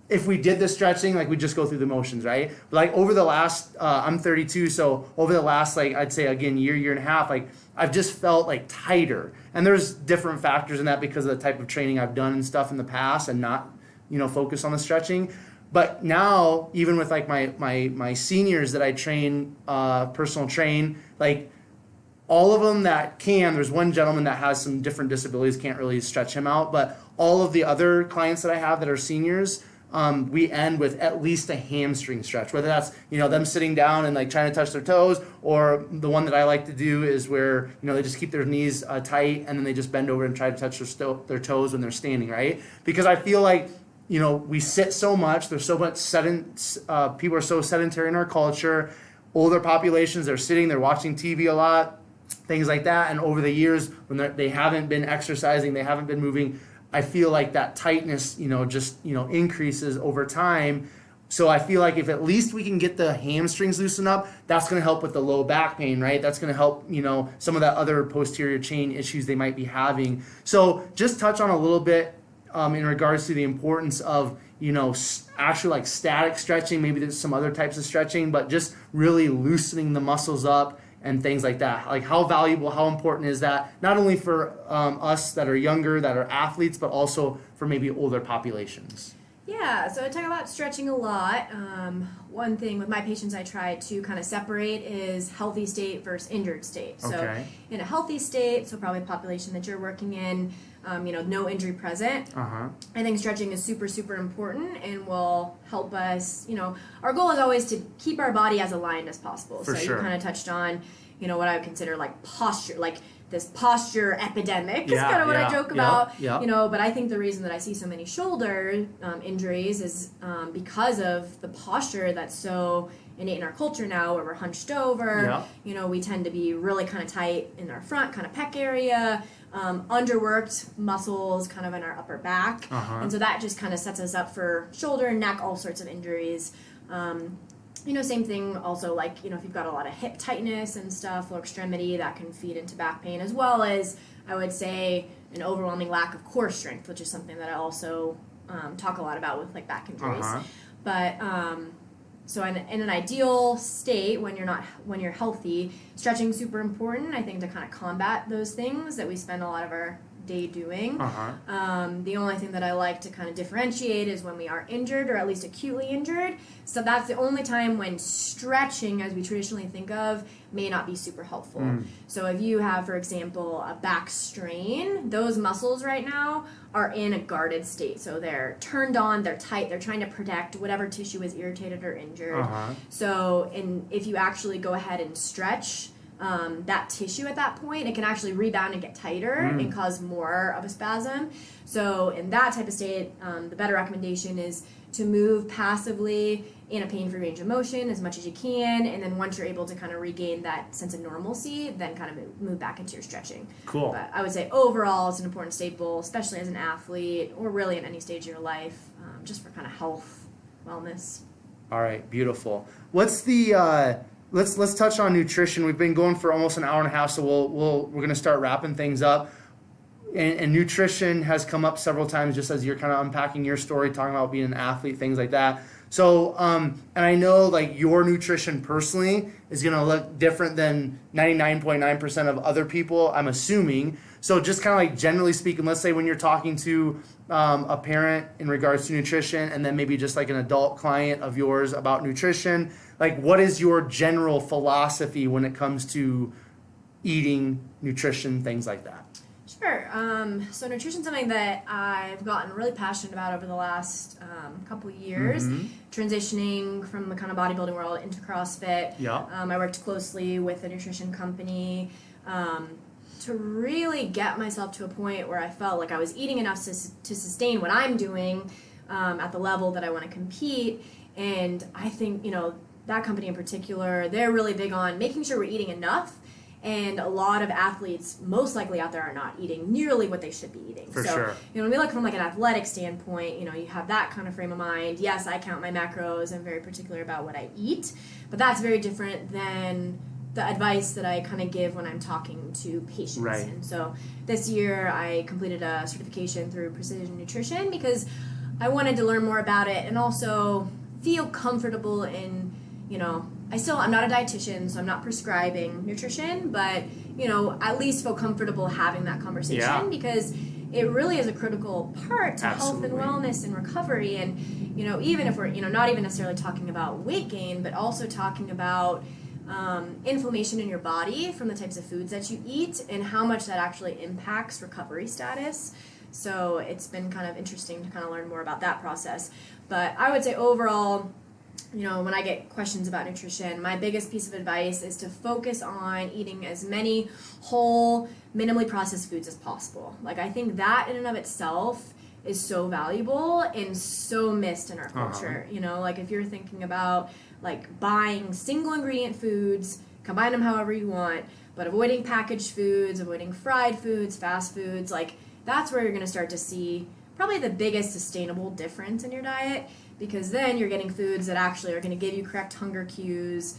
if we did the stretching, like, we'd just go through the motions, right? But, like, over the last, I'm 32, so over the last, like, I'd say, again, year and a half, like, I've just felt, like, tighter. And there's different factors in that because of the type of training I've done and stuff in the past and not, focus on the stretching. But now, even with, like, my seniors that I train, personal train, like, all of them that can, there's one gentleman that has some different disabilities, can't really stretch him out, but all of the other clients that I have that are seniors, we end with at least a hamstring stretch, whether that's, them sitting down and, like, trying to touch their toes, or the one that I like to do is where, they just keep their knees tight and then they just bend over and try to touch their toes when they're standing, right? Because I feel like, we sit so much, there's so much people are so sedentary in our culture, older populations, they're sitting, they're watching TV a lot, things like that, and over the years, when they haven't been exercising, they haven't been moving, I feel like that tightness, increases over time. So I feel like if at least we can get the hamstrings loosened up, that's going to help with the low back pain, right? That's going to help, some of that other posterior chain issues they might be having. So just touch on a little bit in regards to the importance of, actually, like, static stretching. Maybe there's some other types of stretching, but just really loosening the muscles up and things like that. Like, how valuable, how important is that, not only for us that are younger, that are athletes, but also for maybe older populations? Yeah, so I talk about stretching a lot. One thing with my patients I try to kind of separate is healthy state versus injured state. So in a healthy state, so probably a population that you're working in, no injury present. I think stretching is super, super important and will help us, our goal is always to keep our body as aligned as possible. So you kind of touched on, what I would consider, like, posture, like this posture epidemic is kind of what I joke about, but I think the reason that I see so many shoulder injuries is because of the posture that's so innate in our culture now, where we're hunched over, we tend to be really kind of tight in our front kind of pec area, underworked muscles kind of in our upper back, and so that just kind of sets us up for shoulder and neck, all sorts of injuries. Same thing also, like, if you've got a lot of hip tightness and stuff, lower extremity, that can feed into back pain, as well as, I would say, an overwhelming lack of core strength, which is something that I also talk a lot about with like back injuries. Uh-huh. But so in an ideal state, when you're healthy, stretching is super important, I think, to kind of combat those things that we spend a lot of our day doing. The only thing that I like to kind of differentiate is when we are injured, or at least acutely injured. So that's the only time when stretching, as we traditionally think of, may not be super helpful. So if you have, for example, a back strain, those muscles right now are in a guarded state. So they're turned on, they're tight, they're trying to protect whatever tissue is irritated or injured. So if you actually go ahead and stretch that tissue at that point, it can actually rebound and get tighter and cause more of a spasm. So in that type of state, the better recommendation is to move passively in a pain-free range of motion as much as you can, and then once you're able to kind of regain that sense of normalcy, then kind of move back into your stretching. Cool. But I would say overall it's an important staple, especially as an athlete or really in any stage of your life, just for kind of health, wellness. All right, beautiful. What's the let's touch on nutrition. We've been going for almost an hour and a half, so we're going to start wrapping things up. And nutrition has come up several times, just as you're kind of unpacking your story, talking about being an athlete, things like that. So, and I know like your nutrition personally is going to look different than 99.9% of other people, I'm assuming. So just kind of like generally speaking, let's say when you're talking to a parent in regards to nutrition, and then maybe just like an adult client of yours about nutrition, like what is your general philosophy when it comes to eating, nutrition, things like that? Sure. So nutrition is something that I've gotten really passionate about over the last couple years, transitioning from the kind of bodybuilding world into CrossFit. Yeah. I worked closely with a nutrition company to really get myself to a point where I felt like I was eating enough to sustain what I'm doing at the level that I want to compete. And I think, that company in particular, they're really big on making sure we're eating enough. And a lot of athletes, most likely out there, are not eating nearly what they should be eating. For sure. When we look from like an athletic standpoint, you have that kind of frame of mind. Yes, I count my macros. I'm very particular about what I eat. But that's very different than the advice that I kind of give when I'm talking to patients. Right. And so this year I completed a certification through Precision Nutrition because I wanted to learn more about it and also feel comfortable in, I'm not a dietitian, so I'm not prescribing nutrition, but, at least feel comfortable having that conversation because it really is a critical part to health and wellness and recovery. And, even if we're, not even necessarily talking about weight gain, but also talking about inflammation in your body from the types of foods that you eat and how much that actually impacts recovery status. So it's been kind of interesting to kind of learn more about that process. But I would say overall, when I get questions about nutrition, my biggest piece of advice is to focus on eating as many whole, minimally processed foods as possible. Like, I think that in and of itself is so valuable and so missed in our culture. Like if you're thinking about like buying single ingredient foods, combine them however you want, but avoiding packaged foods, avoiding fried foods, fast foods, like that's where you're going to start to see probably the biggest sustainable difference in your diet, because then you're getting foods that actually are going to give you correct hunger cues.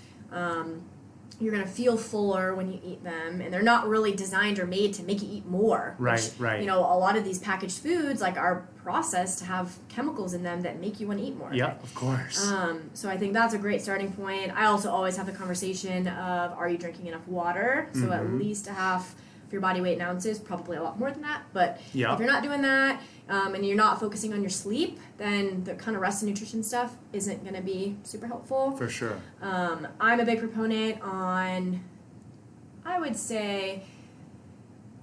You're going to feel fuller when you eat them, and they're not really designed or made to make you eat more. Right. A lot of these packaged foods are processed to have chemicals in them that make you want to eat more. Yeah, of course. So I think that's a great starting point. I also always have the conversation of, are you drinking enough water? So at least a half of your body weight in ounces, probably a lot more than that. But if you're not doing that, and you're not focusing on your sleep, then the kind of rest and nutrition stuff isn't going to be super helpful. For sure. I'm a big proponent on, I would say,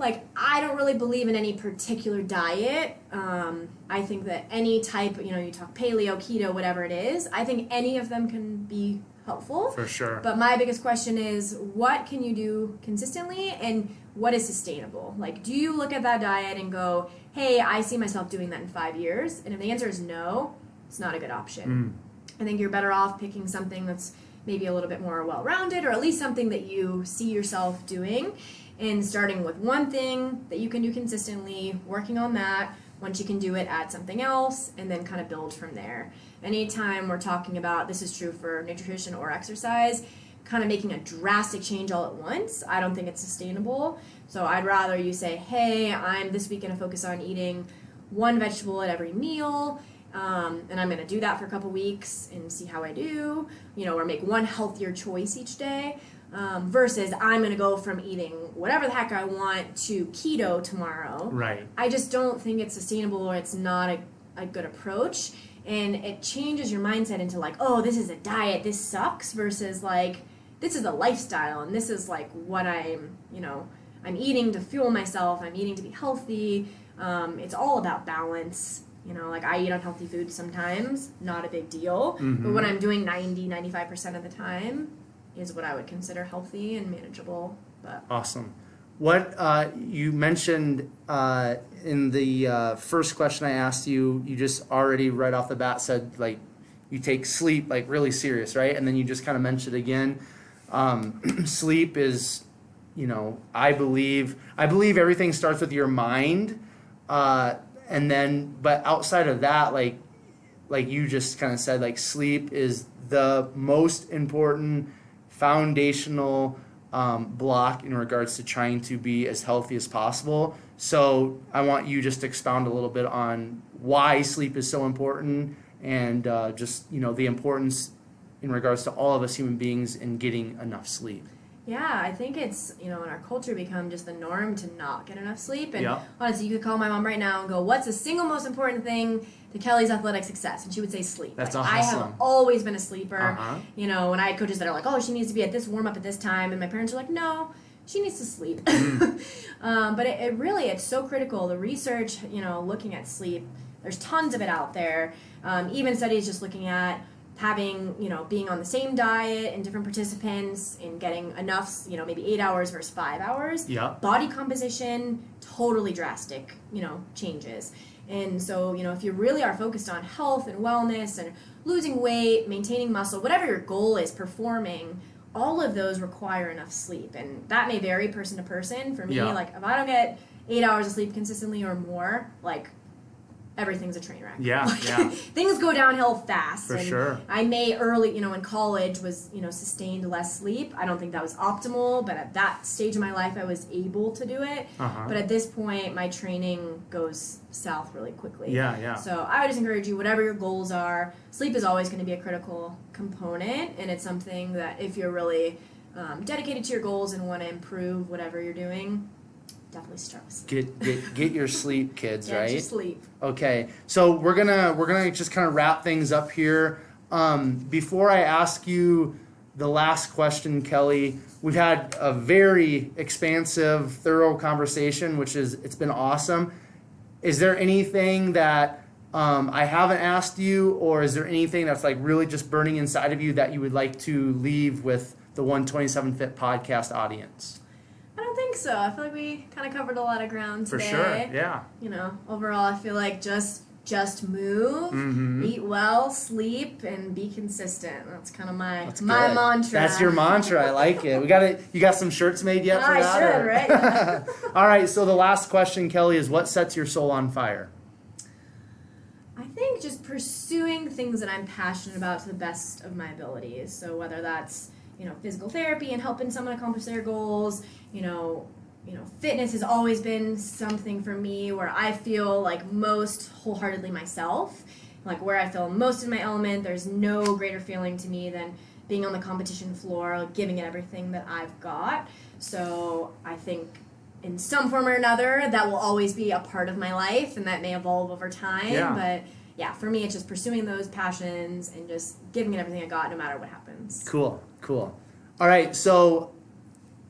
I don't really believe in any particular diet. I think that any type, you talk paleo, keto, whatever it is, I think any of them can be helpful. For sure. But my biggest question is, what can you do consistently and what is sustainable? Do you look at that diet and go, hey, I see myself doing that in 5 years? And if the answer is no, it's not a good option. I think you're better off picking something that's maybe a little bit more well-rounded, or at least something that you see yourself doing, and starting with one thing that you can do consistently, working on that. Once you can do it, add something else, and then kind of build from there. Anytime we're talking about, this is true for nutrition or exercise, kind of making a drastic change all at once, I don't think it's sustainable. So I'd rather you say, hey, I'm this week going to focus on eating one vegetable at every meal. And I'm going to do that for a couple weeks and see how I do, or make one healthier choice each day. Versus I'm going to go from eating whatever the heck I want to keto tomorrow. Right. I just don't think it's sustainable, or it's not a good approach. And it changes your mindset into like, oh, this is a diet, this sucks, versus like, this is a lifestyle, and this is like what I'm eating to fuel myself, I'm eating to be healthy. It's all about balance. Like I eat unhealthy food sometimes, not a big deal. Mm-hmm. But what I'm doing 95% of the time is what I would consider healthy and manageable. But awesome. What you mentioned in the first question I asked you, you just already right off the bat said like you take sleep like really serious, right? And then you just kind of mentioned again, sleep is, I believe everything starts with your mind, and then but outside of that, like you just kind of said, like sleep is the most important foundational block in regards to trying to be as healthy as possible. So I want you just to expound a little bit on why sleep is so important, and just the importance in regards to all of us human beings in getting enough sleep. Yeah, I think it's, in our culture become just the norm to not get enough sleep. And yeah. Honestly, you could call my mom right now and go, what's the single most important thing to Kelly's athletic success? And she would say sleep. That's like, awesome. I have always been a sleeper. Uh-huh. When I had coaches that are like, oh, she needs to be at this warm-up at this time. And my parents are like, no, she needs to sleep. But it really, it's so critical. The research, looking at sleep, there's tons of it out there. Even studies just looking at having, being on the same diet and different participants and getting enough, maybe 8 hours versus 5 hours. Yeah. Body composition, totally drastic, changes. And so, if you really are focused on health and wellness and losing weight, maintaining muscle, whatever your goal is, performing, all of those require enough sleep. And that may vary person to person. For me, like if I don't get 8 hours of sleep consistently or more, like everything's a train wreck. Yeah, like, yeah. Things go downhill fast. For and sure. I may early, in college was, sustained less sleep. I don't think that was optimal, but at that stage of my life, I was able to do it. Uh-huh. But at this point, my training goes south really quickly. Yeah, yeah. So I would just encourage you, whatever your goals are, sleep is always going to be a critical component, and it's something that if you're really dedicated to your goals and want to improve whatever you're doing, definitely start with sleep. Get your sleep, kids. Get right? your sleep. Okay, so we're gonna just kind of wrap things up here. Before I ask you the last question, Kelly, we've had a very expansive, thorough conversation, it's been awesome. Is there anything that I haven't asked you, or is there anything that's like really just burning inside of you that you would like to leave with the 127 Fit podcast audience? I don't think so. I feel like we kind of covered a lot of ground today. For sure, yeah. Overall, I feel like just move, eat well, sleep, and be consistent. That's kind of my mantra. That's your mantra. I like it. You got some shirts made yet for that? I should, right? All right, so the last question, Kelly, is what sets your soul on fire? I think just pursuing things that I'm passionate about to the best of my abilities. So whether that's physical therapy and helping someone accomplish their goals, fitness has always been something for me where I feel like most wholeheartedly myself, like where I feel most in my element. There's no greater feeling to me than being on the competition floor, giving it everything that I've got. So I think in some form or another, that will always be a part of my life, and that may evolve over time. Yeah. But yeah, for me, it's just pursuing those passions and just giving it everything I got no matter what happens. Cool. All right, so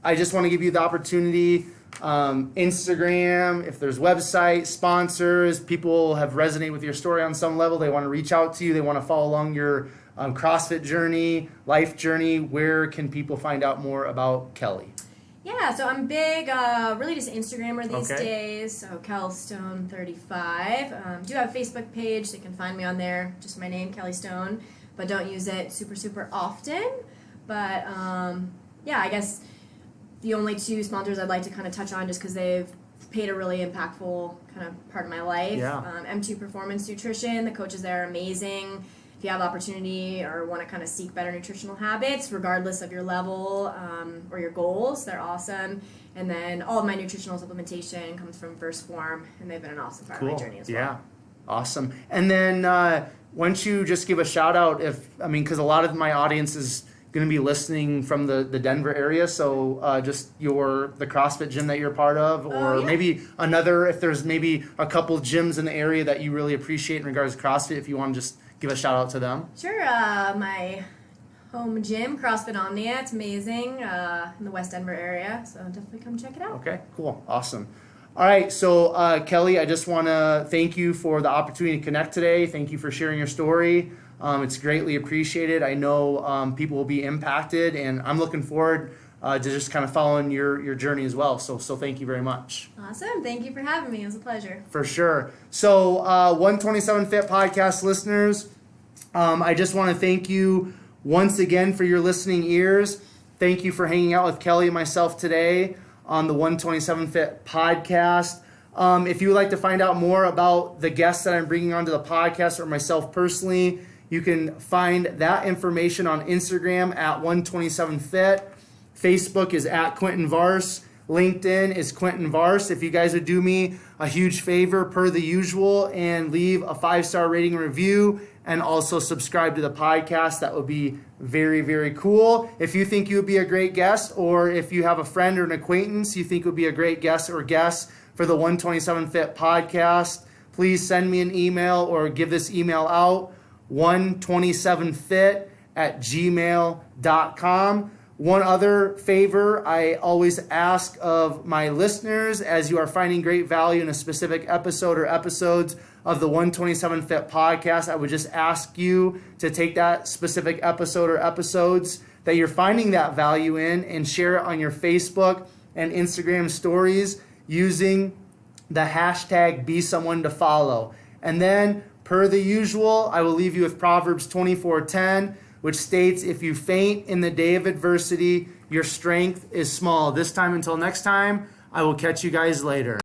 I just want to give you the opportunity, Instagram, if there's website, sponsors, people have resonated with your story on some level, they want to reach out to you, they want to follow along your CrossFit journey, life journey, where can people find out more about Kelly? Yeah, so I'm big, really just Instagrammer these days, so KellyStone35. Do have a Facebook page, so you can find me on there, just my name, Kelly Stone, but don't use it super often. But yeah, I guess the only two sponsors I'd like to kind of touch on just because they've played a really impactful kind of part of my life. Yeah. M2 Performance Nutrition, the coaches there are amazing. if you have the opportunity or want to kind of seek better nutritional habits, regardless of your level or your goals, they're awesome. And then all of my nutritional supplementation comes from First Form, and they've been an awesome part of my journey as well. Yeah, awesome. And then why don't you just give a shout out because a lot of my audience is going to be listening from the Denver area, so just the CrossFit gym that you're part of, or maybe if there's maybe a couple gyms in the area that you really appreciate in regards to CrossFit, if you want to just give a shout out to them. Sure. My home gym, CrossFit Omnia, it's amazing, in the West Denver area, so definitely come check it out. Okay, cool, awesome. All right, so Kelly, I just want to thank you for the opportunity to connect today. Thank you for sharing your story. It's greatly appreciated. I know people will be impacted, and I'm looking forward to just kind of following your journey as well. So thank you very much. Awesome. Thank you for having me. It was a pleasure. For sure. So 127 Fit podcast listeners, I just want to thank you once again for your listening ears. Thank you for hanging out with Kelly and myself today on the 127 Fit podcast. If you would like to find out more about the guests that I'm bringing onto the podcast or myself personally, you can find that information on Instagram at 127fit. Facebook is at Quentin Vars. LinkedIn is Quentin Vars. If you guys would do me a huge favor per the usual and leave a 5-star rating and review and also subscribe to the podcast, that would be very, very cool. If you think you would be a great guest, or if you have a friend or an acquaintance you think would be a great guest or guest for the 127 Fit podcast, please send me an email or give this email out, 127fit@gmail.com. One other favor I always ask of my listeners, as you are finding great value in a specific episode or episodes of the 127 Fit podcast, I would just ask you to take that specific episode or episodes that you're finding that value in and share it on your Facebook and Instagram stories using the hashtag #BeSomeoneToFollow. And then, per the usual, I will leave you with Proverbs 24:10, which states, if you faint in the day of adversity, your strength is small. This time until next time, I will catch you guys later.